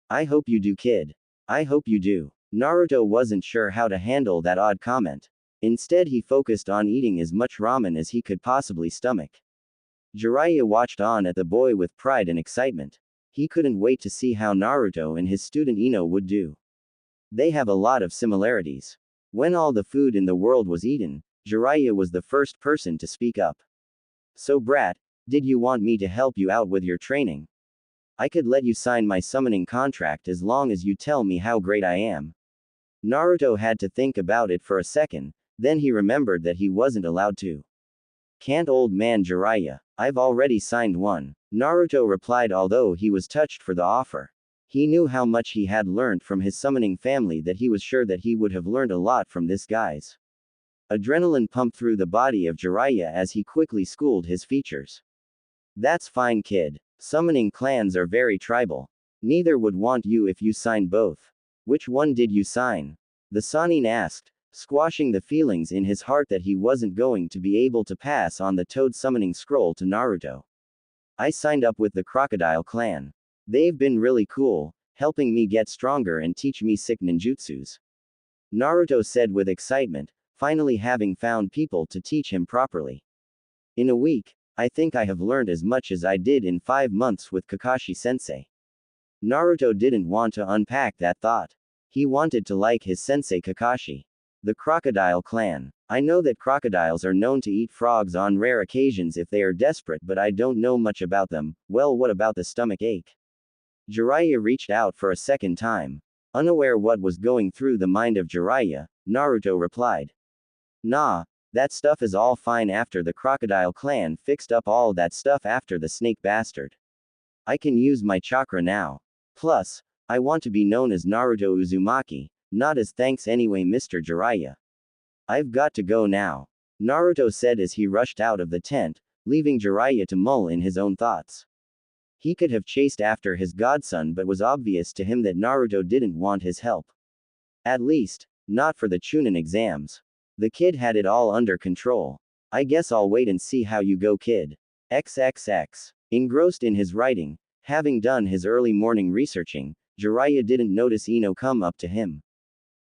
I hope you do kid. I hope you do. Naruto wasn't sure how to handle that odd comment. Instead he focused on eating as much ramen as he could possibly stomach. Jiraiya watched on at the boy with pride and excitement. He couldn't wait to see how Naruto and his student Ino would do. They have a lot of similarities. When all the food in the world was eaten, Jiraiya was the first person to speak up. So brat, did you want me to help you out with your training? I could let you sign my summoning contract as long as you tell me how great I am. Naruto had to think about it for a second, then he remembered that he wasn't allowed to. Can't old man Jiraiya. I've already signed one. Naruto replied, although he was touched for the offer. He knew how much he had learned from his summoning family, that he was sure that he would have learned a lot from this guy's. Adrenaline pumped through the body of Jiraiya as he quickly schooled his features. That's fine, kid. Summoning clans are very tribal. Neither would want you if you signed both. Which one did you sign? The Sannin asked, squashing the feelings in his heart that he wasn't going to be able to pass on the toad summoning scroll to Naruto. I signed up with the Crocodile clan. They've been really cool, helping me get stronger and teach me sick ninjutsus. Naruto said with excitement, finally having found people to teach him properly. In a week, I think I have learned as much as I did in 5 months with Kakashi-sensei. Naruto didn't want to unpack that thought. He wanted to like his sensei Kakashi. The Crocodile clan. I know that crocodiles are known to eat frogs on rare occasions if they are desperate, but I don't know much about them. Well, what about the stomach ache? Jiraiya reached out for a second time. Unaware what was going through the mind of Jiraiya, Naruto replied. Nah, that stuff is all fine after the Crocodile clan fixed up all that stuff after the snake bastard. I can use my chakra now. Plus, I want to be known as Naruto Uzumaki, not as thanks anyway, Mr. Jiraiya. I've got to go now. Naruto said as he rushed out of the tent, leaving Jiraiya to mull in his own thoughts. He could have chased after his godson, but was obvious to him that Naruto didn't want his help. At least, not for the Chunin exams. The kid had it all under control. I guess I'll wait and see how you go, kid. XXX. Engrossed in his writing, having done his early morning researching, Jiraiya didn't notice Ino come up to him.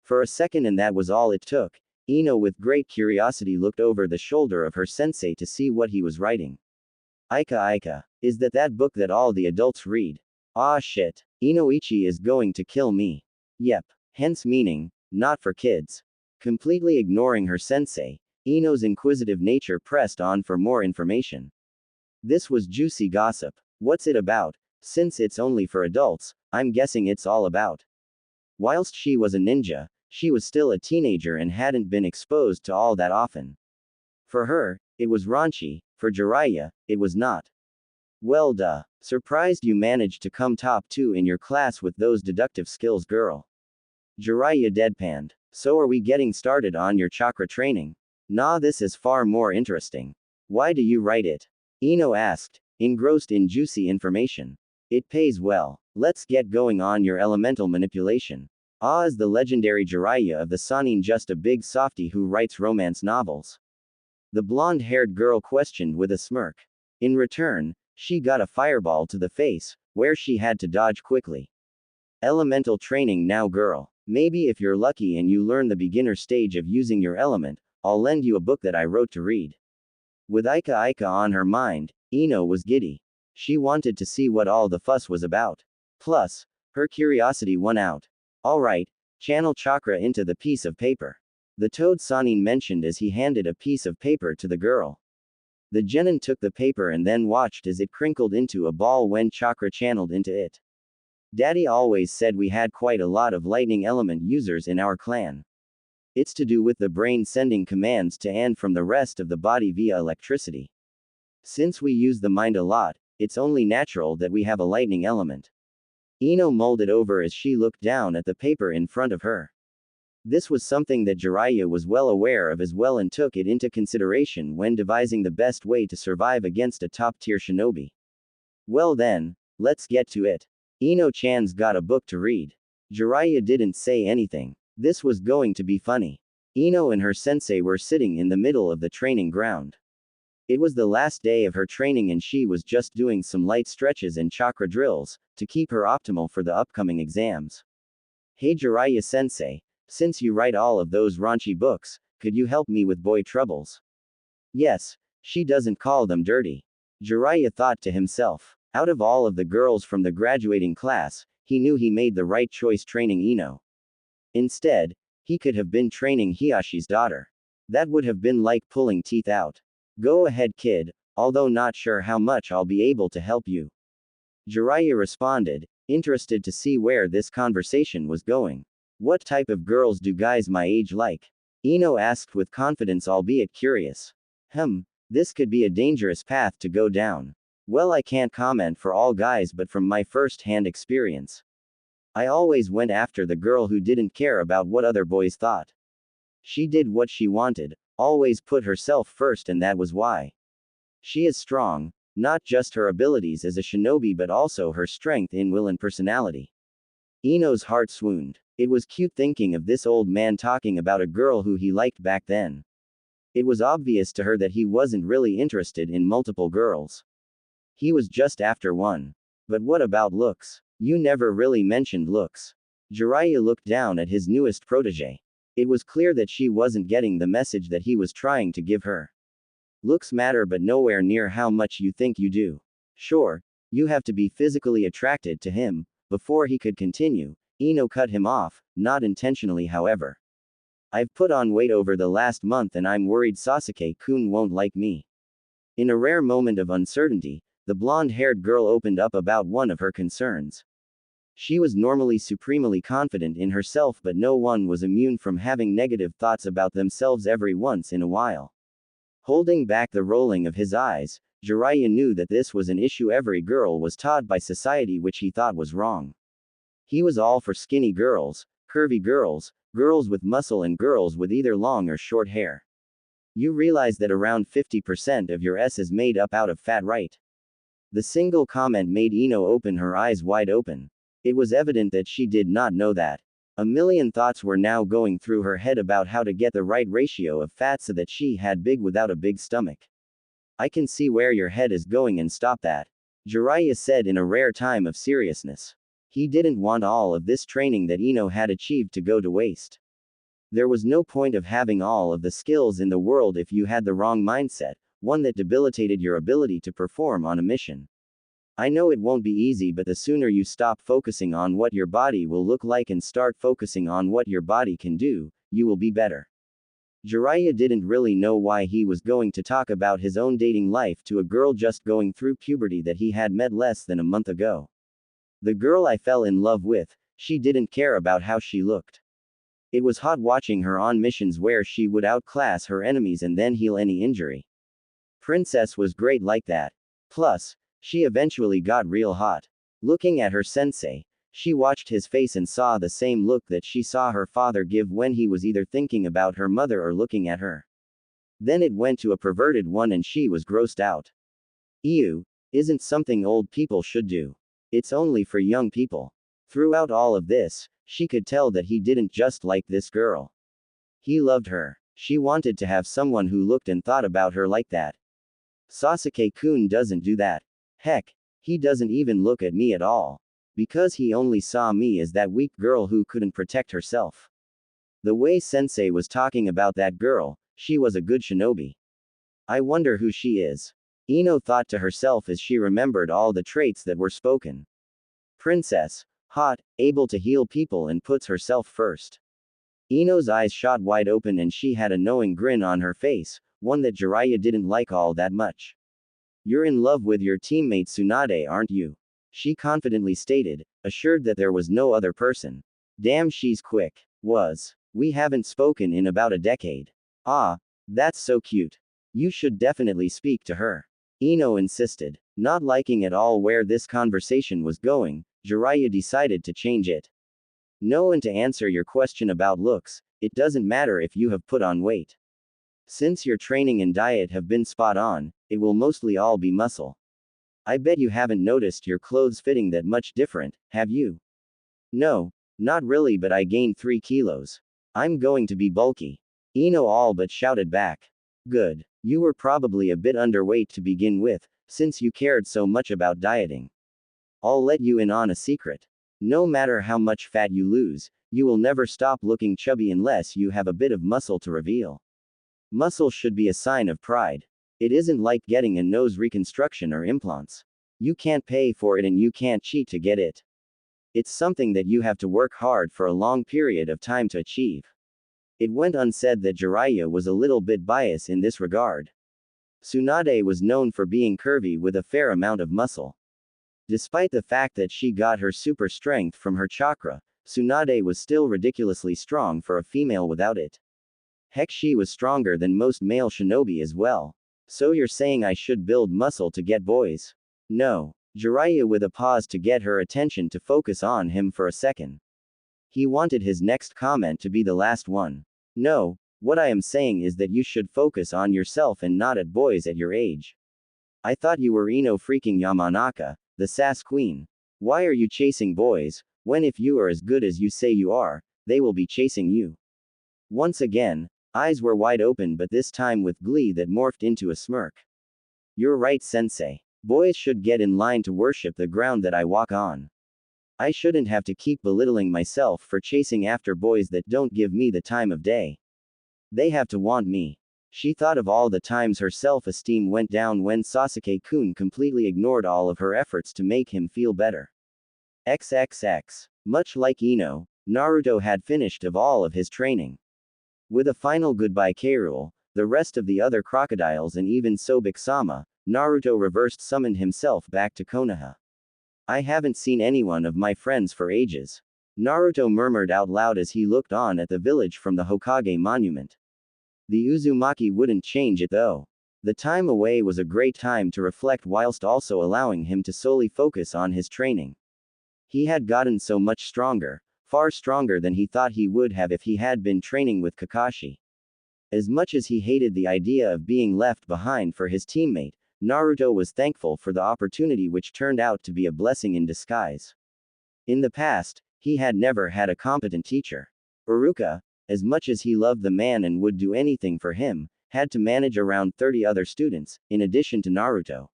For a second, and that was all it took. Ino with great curiosity looked over the shoulder of her sensei to see what he was writing. Aika, is that book that all the adults read? Ah shit. Inoichi is going to kill me. Yep. Hence meaning, not for kids. Completely ignoring her sensei, Ino's inquisitive nature pressed on for more information. This was juicy gossip. What's it about? Since it's only for adults, I'm guessing it's all about. Whilst she was a ninja, she was still a teenager and hadn't been exposed to all that often. For her, it was raunchy. For Jiraiya, it was not. Well duh. Surprised you managed to come top 2 in your class with those deductive skills, girl. Jiraiya deadpanned. So are we getting started on your chakra training? Nah, this is far more interesting. Why do you write it? Ino asked, engrossed in juicy information. It pays well. Let's get going on your elemental manipulation. Ah, is the legendary Jiraiya of the Sannin just a big softy who writes romance novels? The blonde-haired girl questioned with a smirk. In return, she got a fireball to the face, where she had to dodge quickly. Elemental training now, girl. Maybe if you're lucky and you learn the beginner stage of using your element, I'll lend you a book that I wrote to read. With Aika on her mind, Ino was giddy. She wanted to see what all the fuss was about. Plus, her curiosity won out. Alright, channel chakra into the piece of paper. The toad Sannin mentioned as he handed a piece of paper to the girl. The genin took the paper and then watched as it crinkled into a ball when chakra channeled into it. Daddy always said we had quite a lot of lightning element users in our clan. It's to do with the brain sending commands to and from the rest of the body via electricity. Since we use the mind a lot, it's only natural that we have a lightning element. Ino mulled it over as she looked down at the paper in front of her. This was something that Jiraiya was well aware of as well and took it into consideration when devising the best way to survive against a top-tier shinobi. Well then, let's get to it. Ino-chan's got a book to read. Jiraiya didn't say anything. This was going to be funny. Ino and her sensei were sitting in the middle of the training ground. It was the last day of her training and she was just doing some light stretches and chakra drills, to keep her optimal for the upcoming exams. Hey Jiraiya-sensei, since you write all of those raunchy books, could you help me with boy troubles? Yes, she doesn't call them dirty. Jiraiya thought to himself. Out of all of the girls from the graduating class, he knew he made the right choice training Ino. Instead, he could have been training Hiyashi's daughter. That would have been like pulling teeth out. Go ahead, kid, although not sure how much I'll be able to help you. Jiraiya responded, interested to see where this conversation was going. What type of girls do guys my age like? Ino asked with confidence, albeit curious. This could be a dangerous path to go down. Well, I can't comment for all guys, but from my first-hand experience, I always went after the girl who didn't care about what other boys thought. She did what she wanted, always put herself first, and that was why she is strong, not just her abilities as a shinobi but also her strength in will and personality. Ino's heart swooned. It was cute thinking of this old man talking about a girl who he liked back then. It was obvious to her that he wasn't really interested in multiple girls. He was just after one. But what about looks? You never really mentioned looks. Jiraiya looked down at his newest protege. It was clear that she wasn't getting the message that he was trying to give her. Looks matter, but nowhere near how much you think you do. Sure, you have to be physically attracted to him. Before he could continue, Ino cut him off, not intentionally however. I've put on weight over the last month and I'm worried Sasuke-kun won't like me. In a rare moment of uncertainty, the blonde-haired girl opened up about one of her concerns. She was normally supremely confident in herself, but no one was immune from having negative thoughts about themselves every once in a while. Holding back the rolling of his eyes, Jiraiya knew that this was an issue every girl was taught by society, which he thought was wrong. He was all for skinny girls, curvy girls, girls with muscle, and girls with either long or short hair. You realize that around 50% of your S is made up out of fat, right? The single comment made Ino open her eyes wide open. It was evident that she did not know that. A million thoughts were now going through her head about how to get the right ratio of fat so that she had big without a big stomach. I can see where your head is going, and stop that, Jiraiya said in a rare time of seriousness. He didn't want all of this training that Ino had achieved to go to waste. There was no point of having all of the skills in the world if you had the wrong mindset, one that debilitated your ability to perform on a mission. I know it won't be easy, but the sooner you stop focusing on what your body will look like and start focusing on what your body can do, you will be better. Jiraiya didn't really know why he was going to talk about his own dating life to a girl just going through puberty that he had met less than a month ago. The girl I fell in love with, she didn't care about how she looked. It was hot watching her on missions where she would outclass her enemies and then heal any injury. Princess was great like that. Plus, she eventually got real hot. Looking at her sensei, she watched his face and saw the same look that she saw her father give when he was either thinking about her mother or looking at her. Then it went to a perverted one and she was grossed out. Ew, isn't something old people should do. It's only for young people. Throughout all of this, she could tell that he didn't just like this girl. He loved her. She wanted to have someone who looked and thought about her like that. Sasuke-kun doesn't do that. Heck, he doesn't even look at me at all. Because he only saw me as that weak girl who couldn't protect herself. The way Sensei was talking about that girl, she was a good shinobi. I wonder who she is. Ino thought to herself as she remembered all the traits that were spoken. Princess, hot, able to heal people, and puts herself first. Ino's eyes shot wide open and she had a knowing grin on her face, one that Jiraiya didn't like all that much. You're in love with your teammate Tsunade, aren't you? She confidently stated, assured that there was no other person. Damn, she's quick. We haven't spoken in about a decade. Ah, that's so cute. You should definitely speak to her. Ino insisted. Not liking at all where this conversation was going, Jiraiya decided to change it. No, and to answer your question about looks, it doesn't matter if you have put on weight. Since your training and diet have been spot on, it will mostly all be muscle. I bet you haven't noticed your clothes fitting that much different, have you? No, not really, but I gained 3 kilos. I'm going to be bulky. Ino all but shouted back. Good. You were probably a bit underweight to begin with, since you cared so much about dieting. I'll let you in on a secret. No matter how much fat you lose, you will never stop looking chubby unless you have a bit of muscle to reveal. Muscle should be a sign of pride. It isn't like getting a nose reconstruction or implants. You can't pay for it and you can't cheat to get it. It's something that you have to work hard for a long period of time to achieve. It went unsaid that Jiraiya was a little bit biased in this regard. Tsunade was known for being curvy with a fair amount of muscle. Despite the fact that she got her super strength from her chakra, Tsunade was still ridiculously strong for a female without it. Heck, she was stronger than most male shinobi as well. So you're saying I should build muscle to get boys? No. Jiraiya with a pause to get her attention to focus on him for a second. He wanted his next comment to be the last one. No, what I am saying is that you should focus on yourself and not at boys at your age. I thought you were Ino freaking Yamanaka, the sass queen. Why are you chasing boys, when if you are as good as you say you are, they will be chasing you? Once again, eyes were wide open but this time with glee that morphed into a smirk. You're right, sensei. Boys should get in line to worship the ground that I walk on. I shouldn't have to keep belittling myself for chasing after boys that don't give me the time of day. They have to want me. She thought of all the times her self-esteem went down when Sasuke-kun completely ignored all of her efforts to make him feel better. XXX. Much like Ino, Naruto had finished of all of his training. With a final goodbye K-Rool, the rest of the other crocodiles and even Sobek-sama, Naruto reversed summoned himself back to Konoha. I haven't seen anyone of my friends for ages. Naruto murmured out loud as he looked on at the village from the Hokage monument. The Uzumaki wouldn't change it though. The time away was a great time to reflect whilst also allowing him to solely focus on his training. He had gotten so much stronger, far stronger than he thought he would have if he had been training with Kakashi. As much as he hated the idea of being left behind for his teammate, Naruto was thankful for the opportunity which turned out to be a blessing in disguise. In the past, he had never had a competent teacher. Iruka, as much as he loved the man and would do anything for him, had to manage around 30 other students, in addition to Naruto.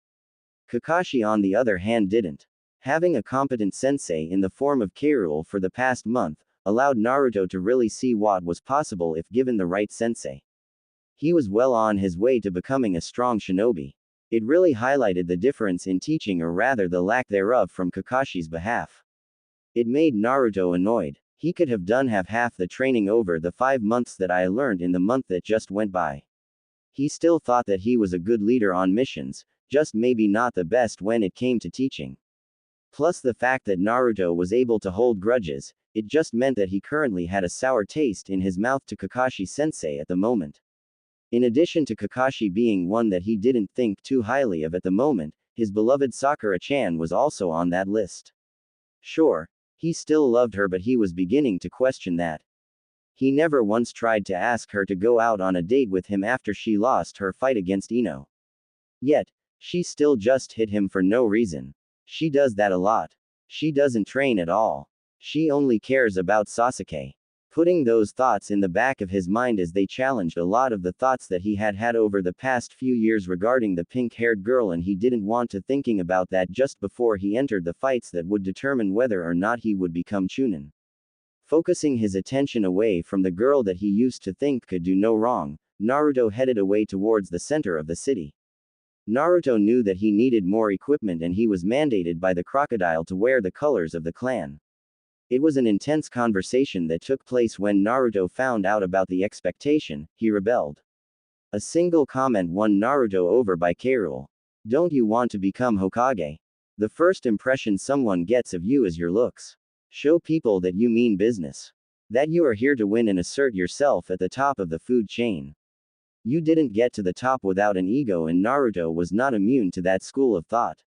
Kakashi on the other hand didn't. Having a competent sensei in the form of K-Rool for the past month, allowed Naruto to really see what was possible if given the right sensei. He was well on his way to becoming a strong shinobi. It really highlighted the difference in teaching or rather the lack thereof from Kakashi's behalf. It made Naruto annoyed. He could have done half the training over the 5 months that I learned in the month that just went by. He still thought that he was a good leader on missions, just maybe not the best when it came to teaching. Plus the fact that Naruto was able to hold grudges, it just meant that he currently had a sour taste in his mouth to Kakashi-sensei at the moment. In addition to Kakashi being one that he didn't think too highly of at the moment, his beloved Sakura-chan was also on that list. Sure, he still loved her but he was beginning to question that. He never once tried to ask her to go out on a date with him after she lost her fight against Ino. Yet, she still just hit him for no reason. She does that a lot. She doesn't train at all. She only cares about Sasuke. Putting those thoughts in the back of his mind as they challenged a lot of the thoughts that he had had over the past few years regarding the pink-haired girl, and he didn't want to thinking about that just before he entered the fights that would determine whether or not he would become Chunin. Focusing his attention away from the girl that he used to think could do no wrong, Naruto headed away towards the center of the city. Naruto knew that he needed more equipment and he was mandated by the crocodile to wear the colors of the clan. It was an intense conversation that took place when Naruto found out about the expectation. He rebelled. A single comment won Naruto over by K-Rool. Don't you want to become Hokage? The first impression someone gets of you is your looks. Show people that you mean business. That you are here to win and assert yourself at the top of the food chain. You didn't get to the top without an ego, and Naruto was not immune to that school of thought.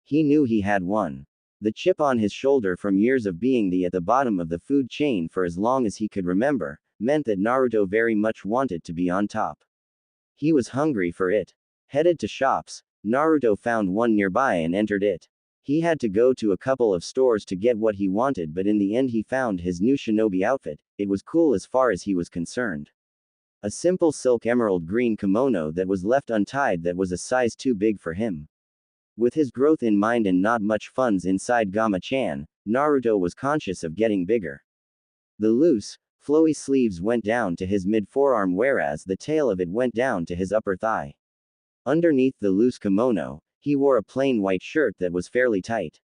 He knew he had one. The chip on his shoulder from years of being at the bottom of the food chain for as long as he could remember, meant that Naruto very much wanted to be on top. He was hungry for it. Headed to shops, Naruto found one nearby and entered it. He had to go to a couple of stores to get what he wanted, but in the end he found his new shinobi outfit. It was cool as far as he was concerned. A simple silk emerald green kimono that was left untied that was a size too big for him. With his growth in mind and not much funds inside Gama-chan, Naruto was conscious of getting bigger. The loose, flowy sleeves went down to his mid-forearm whereas the tail of it went down to his upper thigh. Underneath the loose kimono, he wore a plain white shirt that was fairly tight.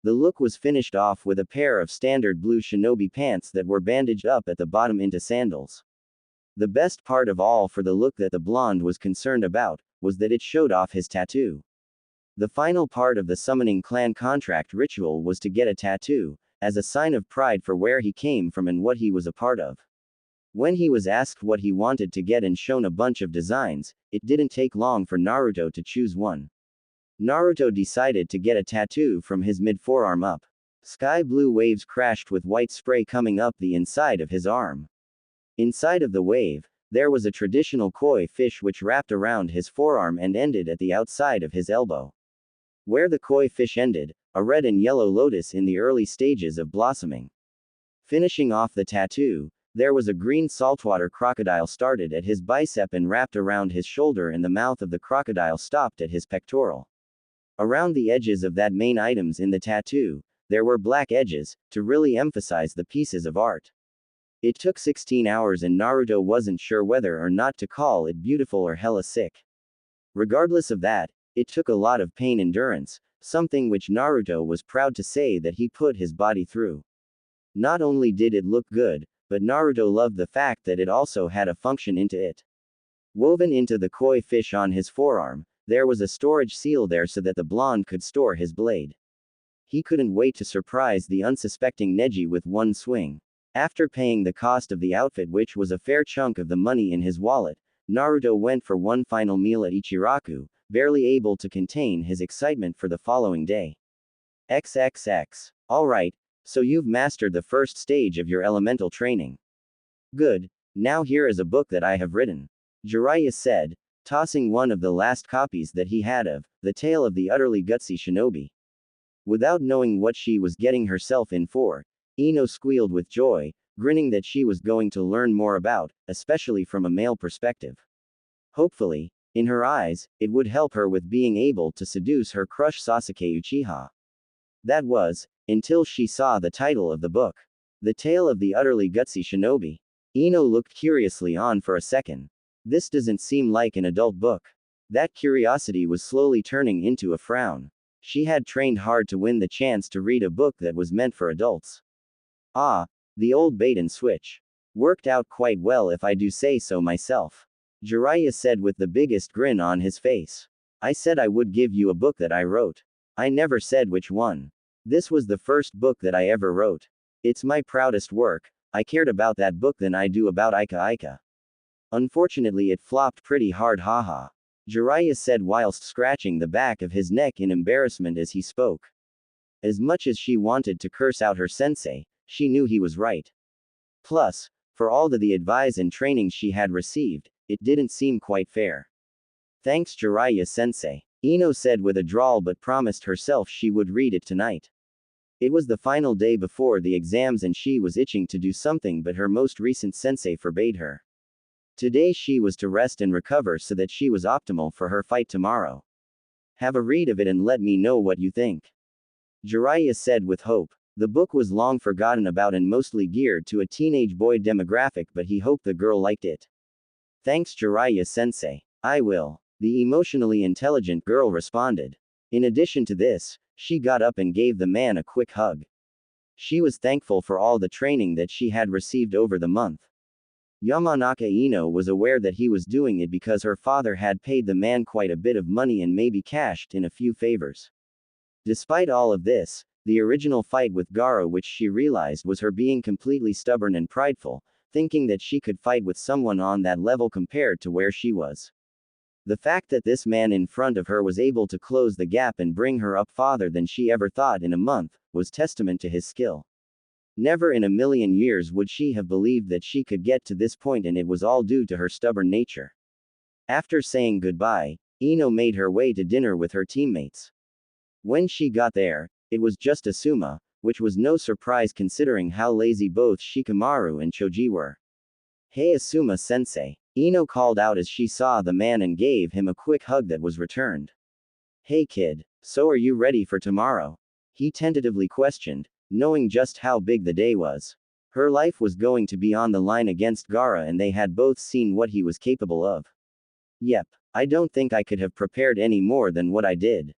The look was finished off with a pair of standard blue shinobi pants that were bandaged up at the bottom into sandals. The best part of all for the look that the blonde was concerned about, was that it showed off his tattoo. The final part of the summoning clan contract ritual was to get a tattoo, as a sign of pride for where he came from and what he was a part of. When he was asked what he wanted to get and shown a bunch of designs, it didn't take long for Naruto to choose one. Naruto decided to get a tattoo from his mid-forearm up. Sky blue waves crashed with white spray coming up the inside of his arm. Inside of the wave, there was a traditional koi fish which wrapped around his forearm and ended at the outside of his elbow. Where the koi fish ended, a red and yellow lotus in the early stages of blossoming. Finishing off the tattoo, there was a green saltwater crocodile started at his bicep and wrapped around his shoulder, and the mouth of the crocodile stopped at his pectoral. Around the edges of that main items in the tattoo, there were black edges, to really emphasize the pieces of art. It took 16 hours and Naruto wasn't sure whether or not to call it beautiful or hella sick. Regardless of that, it took a lot of pain endurance, something which Naruto was proud to say that he put his body through. Not only did it look good, but Naruto loved the fact that it also had a function into it. Woven into the koi fish on his forearm, there was a storage seal there so that the blonde could store his blade. He couldn't wait to surprise the unsuspecting Neji with one swing. After paying the cost of the outfit, which was a fair chunk of the money in his wallet, Naruto went for one final meal at Ichiraku, barely able to contain his excitement for the following day. XXX. Alright, so you've mastered the first stage of your elemental training. Good, now here is a book that I have written. Jiraiya said, tossing one of the last copies that he had of The Tale of the Utterly Gutsy Shinobi. Without knowing what she was getting herself in for, Ino squealed with joy, grinning that she was going to learn more about, especially from a male perspective. Hopefully, in her eyes, it would help her with being able to seduce her crush Sasuke Uchiha. That was, until she saw the title of the book. The Tale of the Utterly Gutsy Shinobi. Ino looked curiously on for a second. This doesn't seem like an adult book. That curiosity was slowly turning into a frown. She had trained hard to win the chance to read a book that was meant for adults. Ah, the old bait and switch. Worked out quite well if I do say so myself. Jiraiya said with the biggest grin on his face. I said I would give you a book that I wrote. I never said which one. This was the first book that I ever wrote. It's my proudest work. I cared about that book than I do about Ika Ika. Unfortunately it flopped pretty hard, haha. Jiraiya said whilst scratching the back of his neck in embarrassment as he spoke. As much as she wanted to curse out her sensei, she knew he was right. Plus, for all the advice and training she had received, it didn't seem quite fair. Thanks Jiraiya sensei, Ino said with a drawl, but promised herself she would read it tonight. It was the final day before the exams and she was itching to do something, but her most recent sensei forbade her. Today she was to rest and recover so that she was optimal for her fight tomorrow. Have a read of it and let me know what you think. Jiraiya said with hope. The book was long forgotten about and mostly geared to a teenage boy demographic, but he hoped the girl liked it. Thanks Jiraiya sensei. I will. The emotionally intelligent girl responded. In addition to this, she got up and gave the man a quick hug. She was thankful for all the training that she had received over the month. Yamanaka Ino was aware that he was doing it because her father had paid the man quite a bit of money and maybe cashed in a few favors. Despite all of this, the original fight with Gaara, which she realized was her being completely stubborn and prideful, thinking that she could fight with someone on that level compared to where she was. The fact that this man in front of her was able to close the gap and bring her up farther than she ever thought in a month, was testament to his skill. Never in a million years would she have believed that she could get to this point, and it was all due to her stubborn nature. After saying goodbye, Ino made her way to dinner with her teammates. When she got there, it was just Asuma, which was no surprise considering how lazy both Shikamaru and Choji were. Hey Asuma sensei, Ino called out as she saw the man and gave him a quick hug that was returned. Hey kid, so are you ready for tomorrow? He tentatively questioned, knowing just how big the day was. Her life was going to be on the line against Gaara and they had both seen what he was capable of. Yep, I don't think I could have prepared any more than what I did.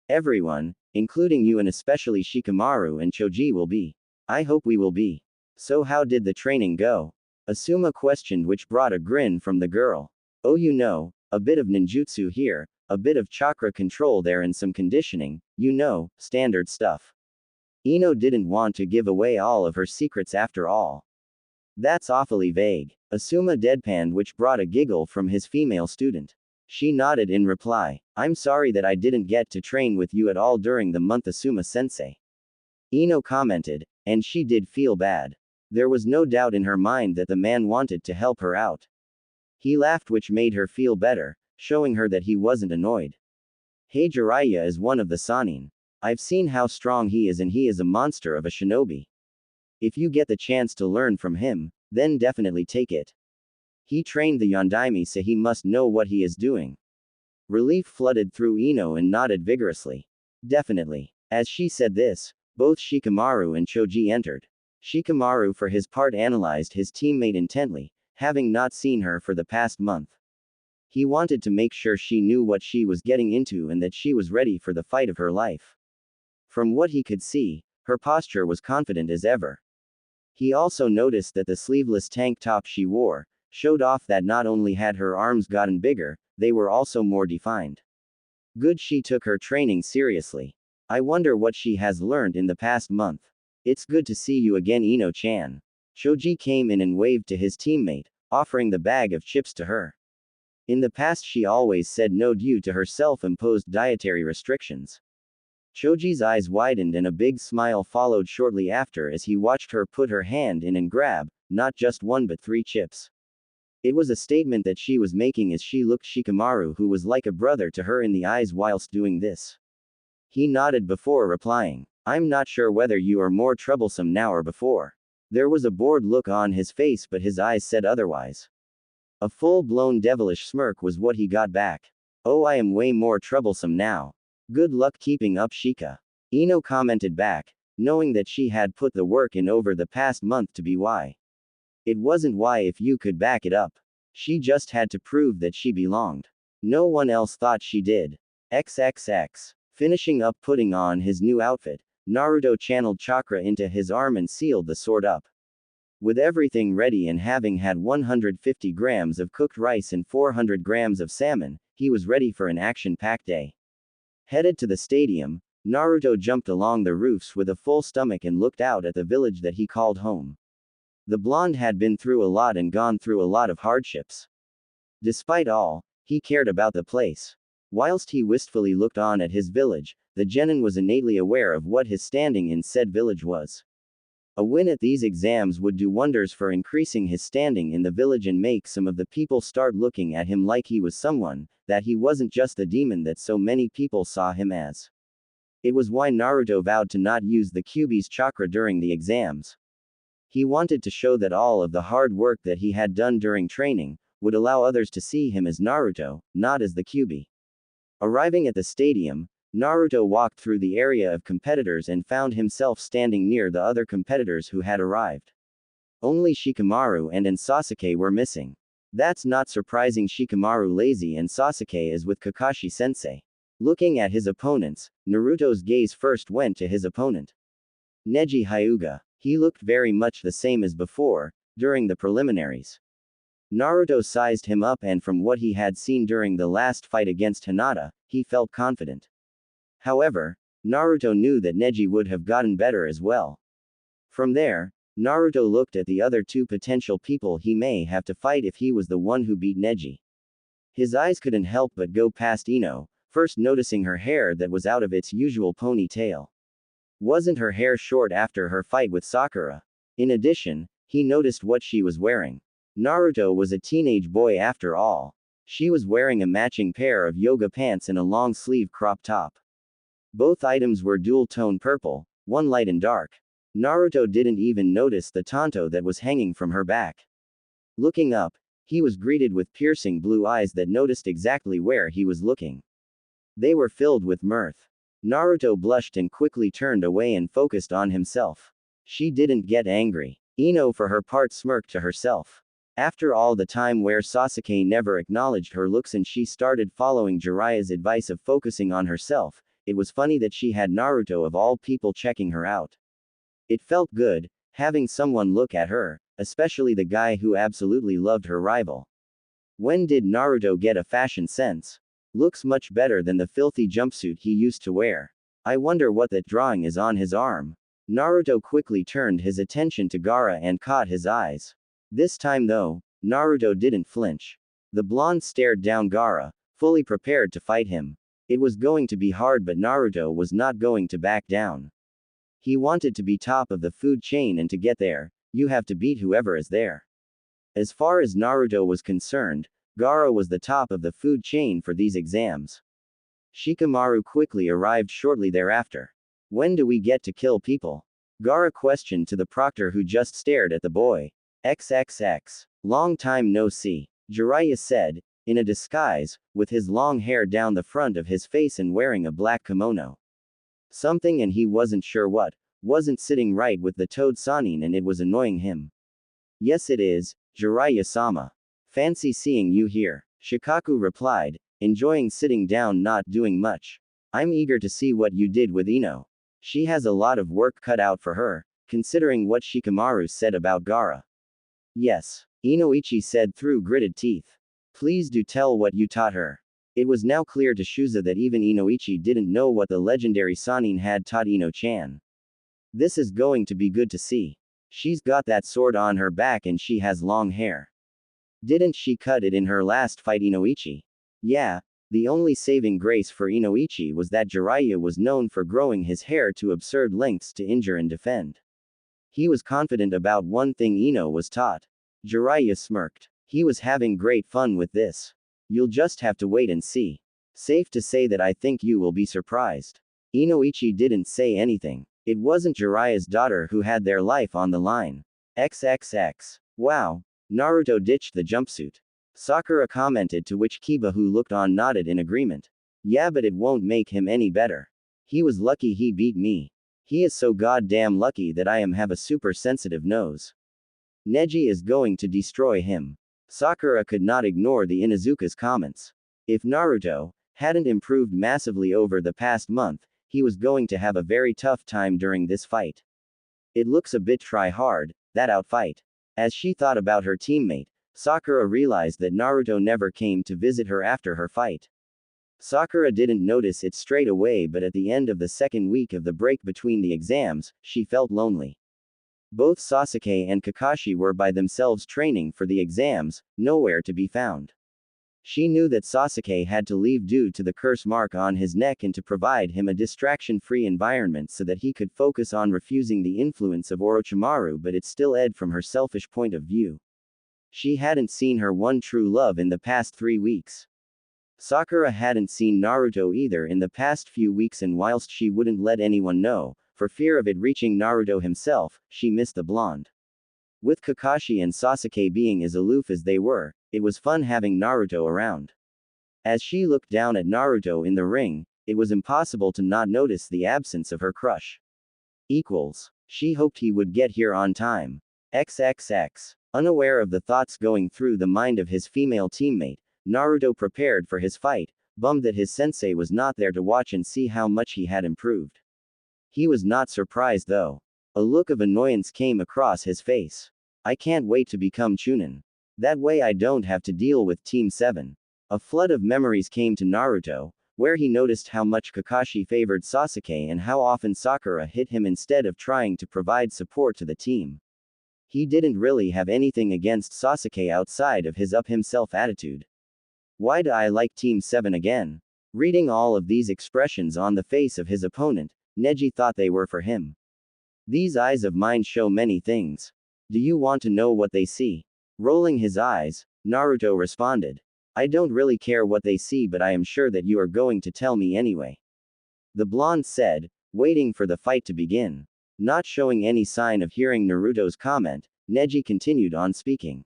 Everyone, including you and especially Shikamaru and Choji will be. I hope we will be. So how did the training go? Asuma questioned, which brought a grin from the girl. Oh, you know, a bit of ninjutsu here, a bit of chakra control there and some conditioning, you know, standard stuff. Ino didn't want to give away all of her secrets after all. That's awfully vague. Asuma deadpanned, which brought a giggle from his female student. She nodded in reply. I'm sorry that I didn't get to train with you at all during the month, Asuma-sensei. Ino commented, and she did feel bad. There was no doubt in her mind that the man wanted to help her out. He laughed, which made her feel better, showing her that he wasn't annoyed. Hey, Jiraiya is one of the Sannin. I've seen how strong he is, and he is a monster of a shinobi. If you get the chance to learn from him, then definitely take it. He trained the Yondaime, so he must know what he is doing. Relief flooded through Ino and nodded vigorously. Definitely. As she said this, both Shikamaru and Choji entered. Shikamaru for his part analyzed his teammate intently, having not seen her for the past month. He wanted to make sure she knew what she was getting into and that she was ready for the fight of her life. From what he could see, her posture was confident as ever. He also noticed that the sleeveless tank top she wore showed off that not only had her arms gotten bigger, they were also more defined. Good, she took her training seriously. I wonder what she has learned in the past month. It's good to see you again, Ino-chan. Choji came in and waved to his teammate, offering the bag of chips to her. In the past she always said no due to her self-imposed dietary restrictions. Choji's eyes widened and a big smile followed shortly after as he watched her put her hand in and grab, not just one but 3 chips. It was a statement that she was making as she looked Shikamaru, who was like a brother to her, in the eyes whilst doing this. He nodded before replying. I'm not sure whether you are more troublesome now or before. There was a bored look on his face, but his eyes said otherwise. A full-blown devilish smirk was what he got back. Oh, I am way more troublesome now. Good luck keeping up, Shika. Ino commented back, knowing that she had put the work in over the past month to be why. It wasn't why if you could back it up. She just had to prove that she belonged. No one else thought she did. XXX. Finishing up putting on his new outfit, Naruto channeled chakra into his arm and sealed the sword up. With everything ready and having had 150 grams of cooked rice and 400 grams of salmon, he was ready for an action-packed day. Headed to the stadium, Naruto jumped along the roofs with a full stomach and looked out at the village that he called home. The blonde had been through a lot and gone through a lot of hardships. Despite all, he cared about the place. Whilst he wistfully looked on at his village, the genin was innately aware of what his standing in said village was. A win at these exams would do wonders for increasing his standing in the village and make some of the people start looking at him like he was someone, that he wasn't just the demon that so many people saw him as. It was why Naruto vowed to not use the Kyuubi's chakra during the exams. He wanted to show that all of the hard work that he had done during training would allow others to see him as Naruto, not as the Kyuubi. Arriving at the stadium, Naruto walked through the area of competitors and found himself standing near the other competitors who had arrived. Only Shikamaru and Sasuke were missing. That's not surprising, Shikamaru lazy and Sasuke is with Kakashi-sensei. Looking at his opponents, Naruto's gaze first went to his opponent. Neji Hyuga. He looked very much the same as before, during the preliminaries. Naruto sized him up, and from what he had seen during the last fight against Hinata, he felt confident. However, Naruto knew that Neji would have gotten better as well. From there, Naruto looked at the other 2 potential people he may have to fight if he was the one who beat Neji. His eyes couldn't help but go past Ino, first noticing her hair that was out of its usual ponytail. Wasn't her hair short after her fight with Sakura? In addition, he noticed what she was wearing. Naruto was a teenage boy after all. She was wearing a matching pair of yoga pants and a long-sleeve crop top. Both items were dual-tone purple, one light and dark. Naruto didn't even notice the tanto that was hanging from her back. Looking up, he was greeted with piercing blue eyes that noticed exactly where he was looking. They were filled with mirth. Naruto blushed and quickly turned away and focused on himself. She didn't get angry. Ino for her part smirked to herself. After all the time where Sasuke never acknowledged her looks and she started following Jiraiya's advice of focusing on herself, it was funny that she had Naruto of all people checking her out. It felt good, having someone look at her, especially the guy who absolutely loved her rival. When did Naruto get a fashion sense? Looks much better than the filthy jumpsuit he used to wear. I wonder what that drawing is on his arm. Naruto quickly turned his attention to Gaara and caught his eyes. This time though, Naruto didn't flinch. The blonde stared down Gaara, fully prepared to fight him. It was going to be hard, but Naruto was not going to back down. He wanted to be top of the food chain, and to get there, you have to beat whoever is there. As far as Naruto was concerned, Gaara was the top of the food chain for these exams. Shikamaru quickly arrived shortly thereafter. When do we get to kill people? Gaara questioned to the proctor, who just stared at the boy. XXX. Long time no see, Jiraiya said, in a disguise, with his long hair down the front of his face and wearing a black kimono. Something, and he wasn't sure what, wasn't sitting right with the Toad Sannin, and it was annoying him. Yes it is, Jiraiya-sama. Fancy seeing you here, Shikaku replied, enjoying sitting down not doing much. I'm eager to see what you did with Ino. She has a lot of work cut out for her, considering what Shikamaru said about Gaara. Yes, Inoichi said through gritted teeth. Please do tell what you taught her. It was now clear to Shuza that even Inoichi didn't know what the legendary Sannin had taught Ino-chan. This is going to be good to see. She's got that sword on her back and she has long hair. Didn't she cut it in her last fight, Inoichi? Yeah, the only saving grace for Inoichi was that Jiraiya was known for growing his hair to absurd lengths to injure and defend. He was confident about one thing Ino was taught. Jiraiya smirked. He was having great fun with this. You'll just have to wait and see. Safe to say that I think you will be surprised. Inoichi didn't say anything. It wasn't Jiraiya's daughter who had their life on the line. XXX. Wow. Naruto ditched the jumpsuit. Sakura commented, to which Kiba, who looked on, nodded in agreement. Yeah, but it won't make him any better. He was lucky he beat me. He is so goddamn lucky that I have a super sensitive nose. Neji is going to destroy him. Sakura could not ignore the Inuzuka's comments. If Naruto hadn't improved massively over the past month, he was going to have a very tough time during this fight. It looks a bit try-hard, that outfight. As she thought about her teammate, Sakura realized that Naruto never came to visit her after her fight. Sakura didn't notice it straight away, but at the end of the second week of the break between the exams, she felt lonely. Both Sasuke and Kakashi were by themselves training for the exams, nowhere to be found. She knew that Sasuke had to leave due to the curse mark on his neck and to provide him a distraction-free environment so that he could focus on refusing the influence of Orochimaru, but it still ed from her selfish point of view. She hadn't seen her one true love in the past 3 weeks. Sakura hadn't seen Naruto either in the past few weeks, and whilst she wouldn't let anyone know, for fear of it reaching Naruto himself, she missed the blonde. With Kakashi and Sasuke being as aloof as they were, it was fun having Naruto around. As she looked down at Naruto in the ring, it was impossible to not notice the absence of her crush. She hoped he would get here on time. XXX. Unaware of the thoughts going through the mind of his female teammate, Naruto prepared for his fight, bummed that his sensei was not there to watch and see how much he had improved. He was not surprised though. A look of annoyance came across his face. I can't wait to become Chunin. That way I don't have to deal with Team 7. A flood of memories came to Naruto, where he noticed how much Kakashi favored Sasuke and how often Sakura hit him instead of trying to provide support to the team. He didn't really have anything against Sasuke outside of his up-himself attitude. Why do I like Team 7 again? Reading all of these expressions on the face of his opponent, Neji thought they were for him. These eyes of mine show many things. Do you want to know what they see? Rolling his eyes, Naruto responded. I don't really care what they see, but I am sure that you are going to tell me anyway. The blonde said, waiting for the fight to begin. Not showing any sign of hearing Naruto's comment, Neji continued on speaking.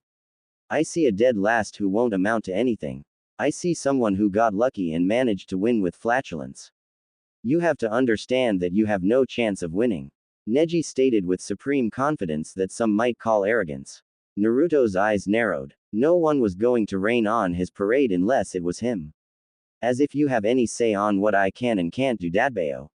I see a dead last who won't amount to anything. I see someone who got lucky and managed to win with flatulence. You have to understand that you have no chance of winning. Neji stated with supreme confidence that some might call arrogance. Naruto's eyes narrowed. No one was going to rain on his parade unless it was him. As if you have any say on what I can and can't do, Dadbeo.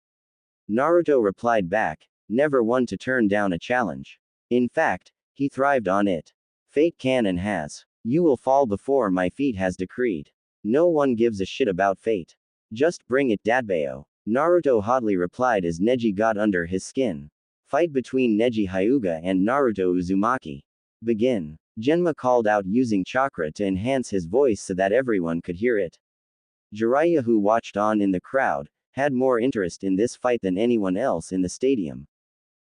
Naruto replied back, never one to turn down a challenge. In fact, he thrived on it. Fate can and has. You will fall before my feet has decreed. No one gives a shit about fate. Just bring it, Dadbeo. Naruto hotly replied as Neji got under his skin. Fight between Neji Hyuga and Naruto Uzumaki. Begin. Genma called out using chakra to enhance his voice so that everyone could hear it. Jiraiya, who watched on in the crowd, had more interest in this fight than anyone else in the stadium.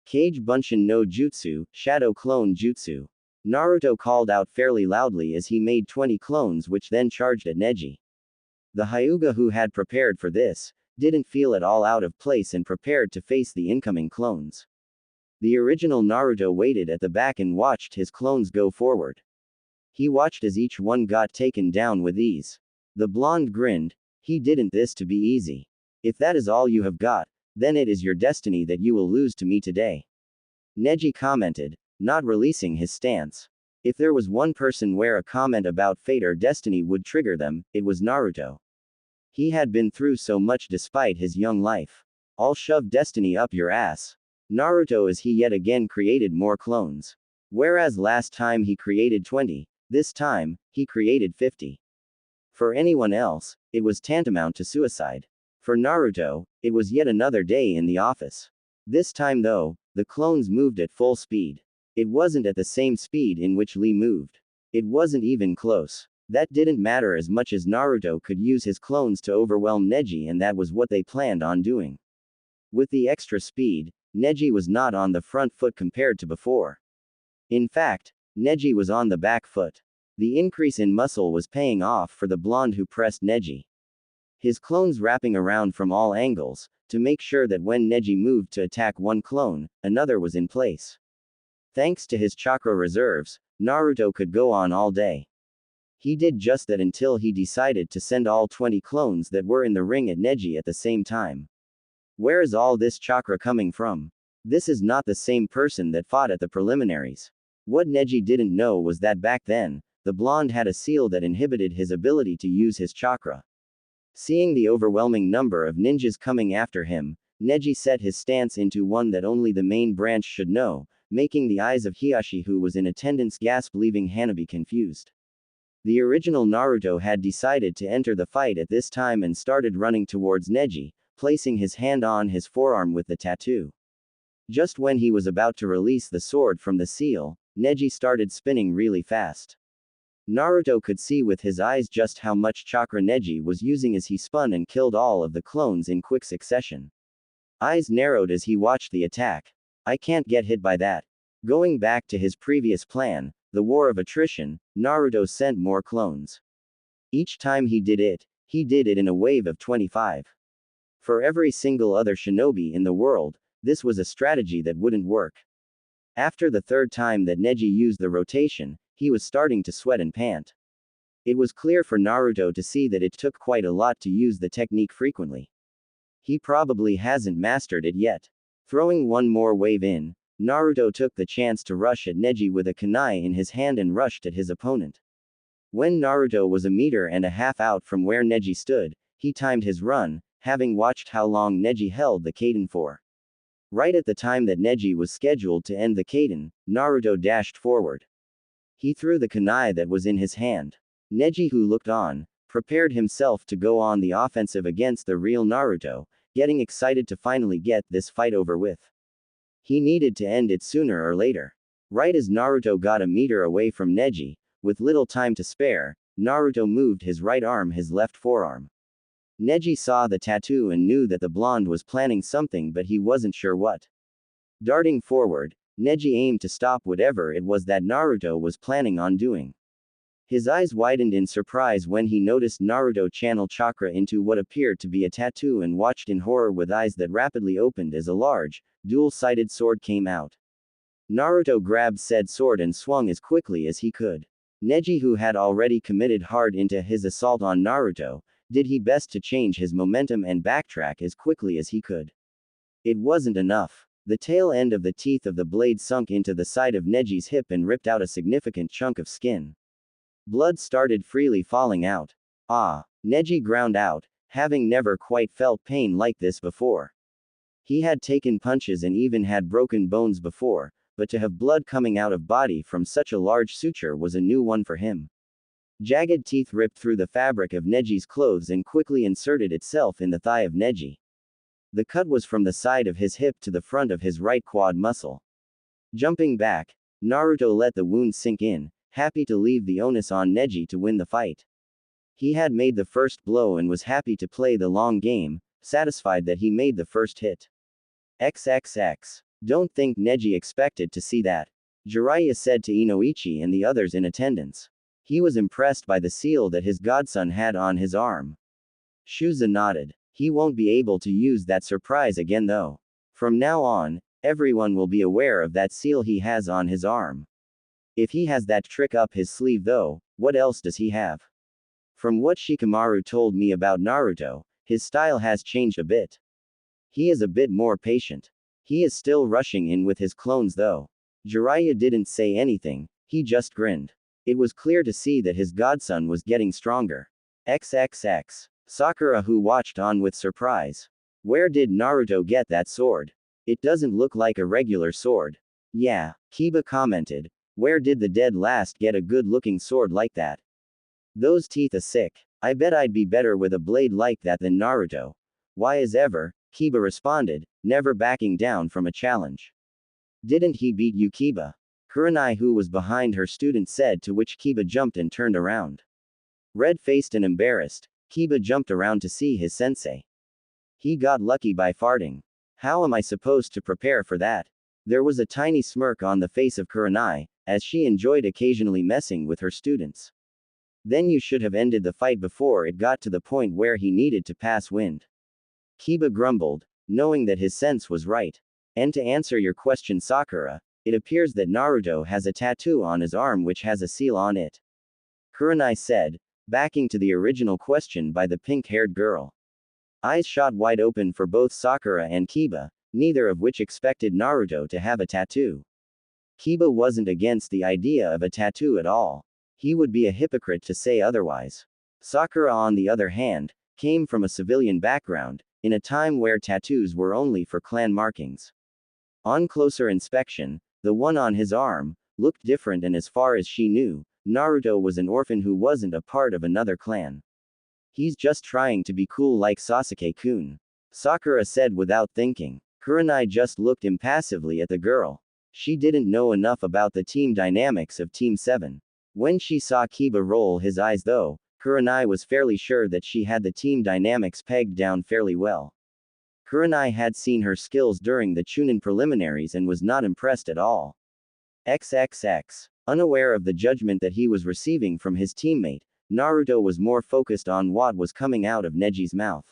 Kage Bunshin no Jutsu, Shadow Clone Jutsu. Naruto called out fairly loudly as he made 20 clones which then charged at Neji. The Hyuga, who had prepared for this, didn't feel at all out of place and prepared to face the incoming clones. The original Naruto waited at the back and watched his clones go forward. He watched as each one got taken down with ease. The blonde grinned. He didn't this to be easy. If that is all you have got, then it is your destiny that you will lose to me today. Neji commented, not releasing his stance. If there was one person where a comment about fate or destiny would trigger them, it was Naruto. He had been through so much despite his young life. I'll shove destiny up your ass. Naruto, as he yet again created more clones. Whereas last time he created 20, this time, he created 50. For anyone else, it was tantamount to suicide. For Naruto, it was yet another day in the office. This time though, the clones moved at full speed. It wasn't at the same speed in which Lee moved. It wasn't even close. That didn't matter as much as Naruto could use his clones to overwhelm Neji, and that was what they planned on doing. With the extra speed, Neji was not on the front foot compared to before. In fact, Neji was on the back foot. The increase in muscle was paying off for the blonde who pressed Neji. His clones wrapping around from all angles, to make sure that when Neji moved to attack one clone, another was in place. Thanks to his chakra reserves, Naruto could go on all day. He did just that until he decided to send all 20 clones that were in the ring at Neji at the same time. Where is all this chakra coming from? This is not the same person that fought at the preliminaries. What Neji didn't know was that back then, the blonde had a seal that inhibited his ability to use his chakra. Seeing the overwhelming number of ninjas coming after him, Neji set his stance into one that only the main branch should know, making the eyes of Hiyashi, who was in attendance, gasp, leaving Hanabi confused. The original Naruto had decided to enter the fight at this time and started running towards Neji, placing his hand on his forearm with the tattoo. Just when he was about to release the sword from the seal, Neji started spinning really fast. Naruto could see with his eyes just how much chakra Neji was using as he spun and killed all of the clones in quick succession. Eyes narrowed as he watched the attack. I can't get hit by that. Going back to his previous plan, the war of attrition, Naruto sent more clones. Each time he did it in a wave of 25. For every single other shinobi in the world, this was a strategy that wouldn't work. After the third time that Neji used the rotation, he was starting to sweat and pant. It was clear for Naruto to see that it took quite a lot to use the technique frequently. He probably hasn't mastered it yet. Throwing one more wave in, Naruto took the chance to rush at Neji with a kunai in his hand and rushed at his opponent. When Naruto was 1.5 meters out from where Neji stood, he timed his run, having watched how long Neji held the Kaden for. Right at the time that Neji was scheduled to end the Kaden, Naruto dashed forward. He threw the kunai that was in his hand. Neji, who looked on, prepared himself to go on the offensive against the real Naruto, getting excited to finally get this fight over with. He needed to end it sooner or later. Right as Naruto got 1 meter away from Neji, with little time to spare, Naruto moved his right arm, his left forearm. Neji saw the tattoo and knew that the blonde was planning something, but he wasn't sure what. Darting forward, Neji aimed to stop whatever it was that Naruto was planning on doing. His eyes widened in surprise when he noticed Naruto channel chakra into what appeared to be a tattoo and watched in horror with eyes that rapidly opened as a large, dual-sided sword came out. Naruto grabbed said sword and swung as quickly as he could. Neji, who had already committed hard into his assault on Naruto, did he best to change his momentum and backtrack as quickly as he could. It wasn't enough. The tail end of the teeth of the blade sunk into the side of Neji's hip and ripped out a significant chunk of skin. Blood started freely falling out. Ah! Neji ground out, having never quite felt pain like this before. He had taken punches and even had broken bones before, but to have blood coming out of body from such a large suture was a new one for him. Jagged teeth ripped through the fabric of Neji's clothes and quickly inserted itself in the thigh of Neji. The cut was from the side of his hip to the front of his right quad muscle. Jumping back, Naruto let the wound sink in, happy to leave the onus on Neji to win the fight. He had made the first blow and was happy to play the long game, satisfied that he made the first hit. XXX. Don't think Neji expected to see that, Jiraiya said to Inoichi and the others in attendance. He was impressed by the seal that his godson had on his arm. Shuza nodded. He won't be able to use that surprise again though. From now on, everyone will be aware of that seal he has on his arm. If he has that trick up his sleeve though, what else does he have? From what Shikamaru told me about Naruto, his style has changed a bit. He is a bit more patient. He is still rushing in with his clones though. Jiraiya didn't say anything, he just grinned. It was clear to see that his godson was getting stronger. XXX. Sakura, who watched on with surprise. Where did Naruto get that sword? It doesn't look like a regular sword. Yeah, Kiba commented. Where did the dead last get a good-looking sword like that? Those teeth are sick. I bet I'd be better with a blade like that than Naruto. Why as ever, Kiba responded, never backing down from a challenge. Didn't he beat you, Kiba? Kurenai, who was behind her student, said, to which Kiba jumped and turned around. Red-faced and embarrassed, Kiba jumped around to see his sensei. He got lucky by farting. How am I supposed to prepare for that? There was a tiny smirk on the face of Kurenai, as she enjoyed occasionally messing with her students. Then you should have ended the fight before it got to the point where he needed to pass wind. Kiba grumbled, knowing that his sense was right. And to answer your question, Sakura, it appears that Naruto has a tattoo on his arm which has a seal on it. Kurenai said, backing to the original question by the pink-haired girl. Eyes shot wide open for both Sakura and Kiba, neither of which expected Naruto to have a tattoo. Kiba wasn't against the idea of a tattoo at all. He would be a hypocrite to say otherwise. Sakura, on the other hand, came from a civilian background, in a time where tattoos were only for clan markings. On closer inspection, the one on his arm looked different, and as far as she knew, Naruto was an orphan who wasn't a part of another clan. He's just trying to be cool like Sasuke-kun. Sakura said without thinking. Kurenai just looked impassively at the girl. She didn't know enough about the team dynamics of Team 7. When she saw Kiba roll his eyes though, Kurenai was fairly sure that she had the team dynamics pegged down fairly well. Kurenai had seen her skills during the Chunin preliminaries and was not impressed at all. XXX. Unaware of the judgment that he was receiving from his teammate, Naruto was more focused on what was coming out of Neji's mouth.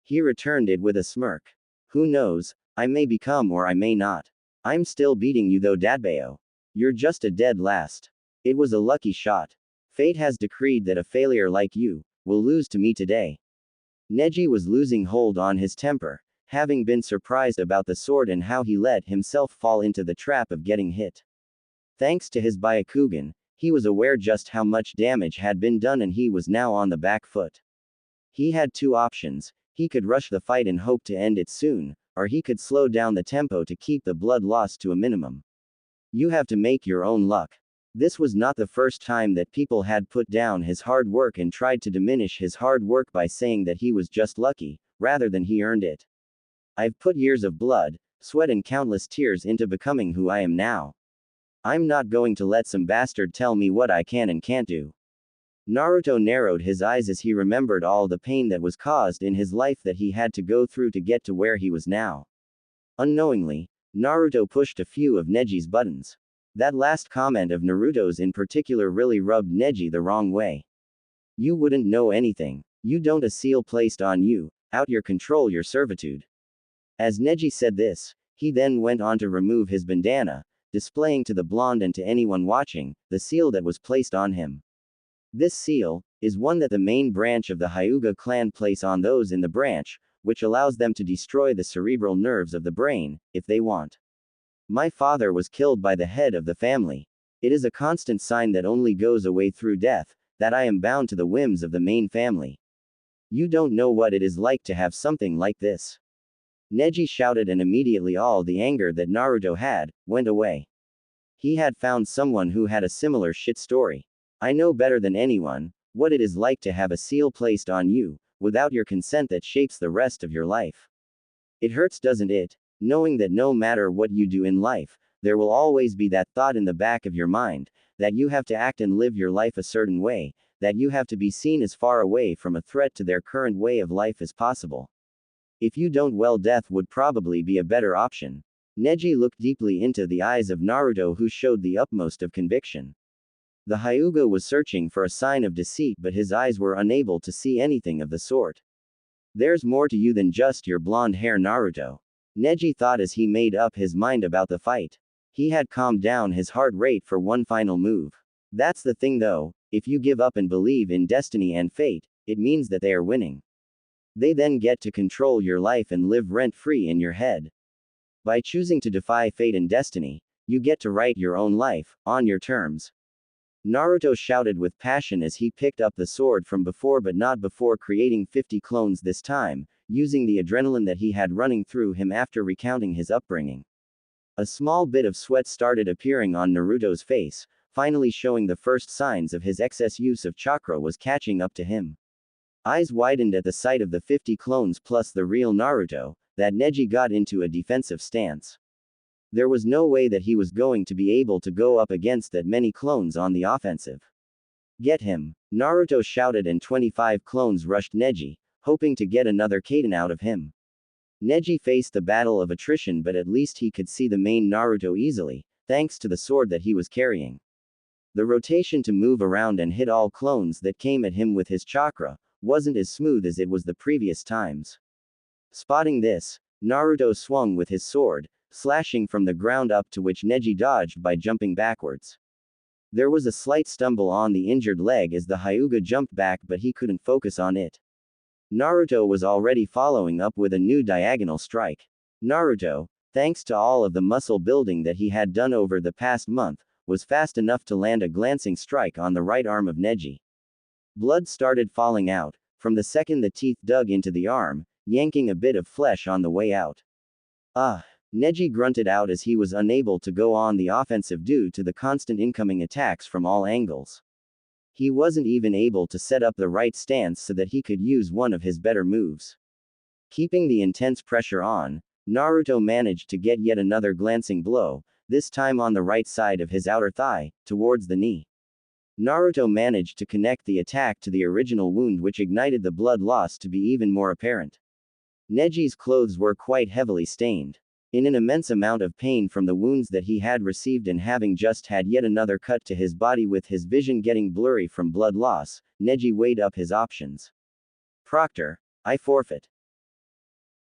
He returned it with a smirk. Who knows, I may become or I may not. I'm still beating you though, Dadbeo. You're just a dead last. It was a lucky shot. Fate has decreed that a failure like you will lose to me today. Neji was losing hold on his temper, having been surprised about the sword and how he let himself fall into the trap of getting hit. Thanks to his Byakugan, he was aware just how much damage had been done and he was now on the back foot. He had two options. He could rush the fight and hope to end it soon, or he could slow down the tempo to keep the blood loss to a minimum. You have to make your own luck. This was not the first time that people had put down his hard work and tried to diminish his hard work by saying that he was just lucky, rather than he earned it. I've put years of blood, sweat and countless tears into becoming who I am now. I'm not going to let some bastard tell me what I can and can't do. Naruto narrowed his eyes as he remembered all the pain that was caused in his life that he had to go through to get to where he was now. Unknowingly, Naruto pushed a few of Neji's buttons. That last comment of Naruto's in particular really rubbed Neji the wrong way. You wouldn't know anything. You don't a seal placed on you, out your control your servitude. As Neji said this, he then went on to remove his bandana, displaying to the blonde and to anyone watching, the seal that was placed on him. This seal is one that the main branch of the Hyuga clan place on those in the branch, which allows them to destroy the cerebral nerves of the brain, if they want. My father was killed by the head of the family. It is a constant sign that only goes away through death, that I am bound to the whims of the main family. You don't know what it is like to have something like this. Neji shouted, and immediately all the anger that Naruto had went away. He had found someone who had a similar shit story. I know better than anyone what it is like to have a seal placed on you, without your consent, that shapes the rest of your life. It hurts, doesn't it? Knowing that no matter what you do in life, there will always be that thought in the back of your mind, that you have to act and live your life a certain way, that you have to be seen as far away from a threat to their current way of life as possible. If you don't, well, death would probably be a better option. Neji looked deeply into the eyes of Naruto, who showed the utmost of conviction. The Hyuga was searching for a sign of deceit, but his eyes were unable to see anything of the sort. There's more to you than just your blonde hair, Naruto. Neji thought as he made up his mind about the fight. He had calmed down his heart rate for one final move. That's the thing though, if you give up and believe in destiny and fate, it means that they are winning. They then get to control your life and live rent-free in your head. By choosing to defy fate and destiny, you get to write your own life, on your terms. Naruto shouted with passion as he picked up the sword from before, but not before creating 50 clones this time, using the adrenaline that he had running through him after recounting his upbringing. A small bit of sweat started appearing on Naruto's face, finally showing the first signs of his excess use of chakra was catching up to him. Eyes widened at the sight of the 50 clones plus the real Naruto, that Neji got into a defensive stance. There was no way that he was going to be able to go up against that many clones on the offensive. Get him! Naruto shouted, and 25 clones rushed Neji, hoping to get another Kaden out of him. Neji faced the battle of attrition, but at least he could see the main Naruto easily, thanks to the sword that he was carrying. The rotation to move around and hit all clones that came at him with his chakra wasn't as smooth as it was the previous times. Spotting this, Naruto swung with his sword, slashing from the ground up, to which Neji dodged by jumping backwards. There was a slight stumble on the injured leg as the Hyuga jumped back, but he couldn't focus on it. Naruto was already following up with a new diagonal strike. Naruto, thanks to all of the muscle building that he had done over the past month, was fast enough to land a glancing strike on the right arm of Neji. Blood started falling out, from the second the teeth dug into the arm, yanking a bit of flesh on the way out. Neji grunted out as he was unable to go on the offensive due to the constant incoming attacks from all angles. He wasn't even able to set up the right stance so that he could use one of his better moves. Keeping the intense pressure on, Naruto managed to get yet another glancing blow, this time on the right side of his outer thigh, towards the knee. Naruto managed to connect the attack to the original wound, which ignited the blood loss to be even more apparent. Neji's clothes were quite heavily stained. In an immense amount of pain from the wounds that he had received and having just had yet another cut to his body with his vision getting blurry from blood loss, Neji weighed up his options. Proctor, I forfeit.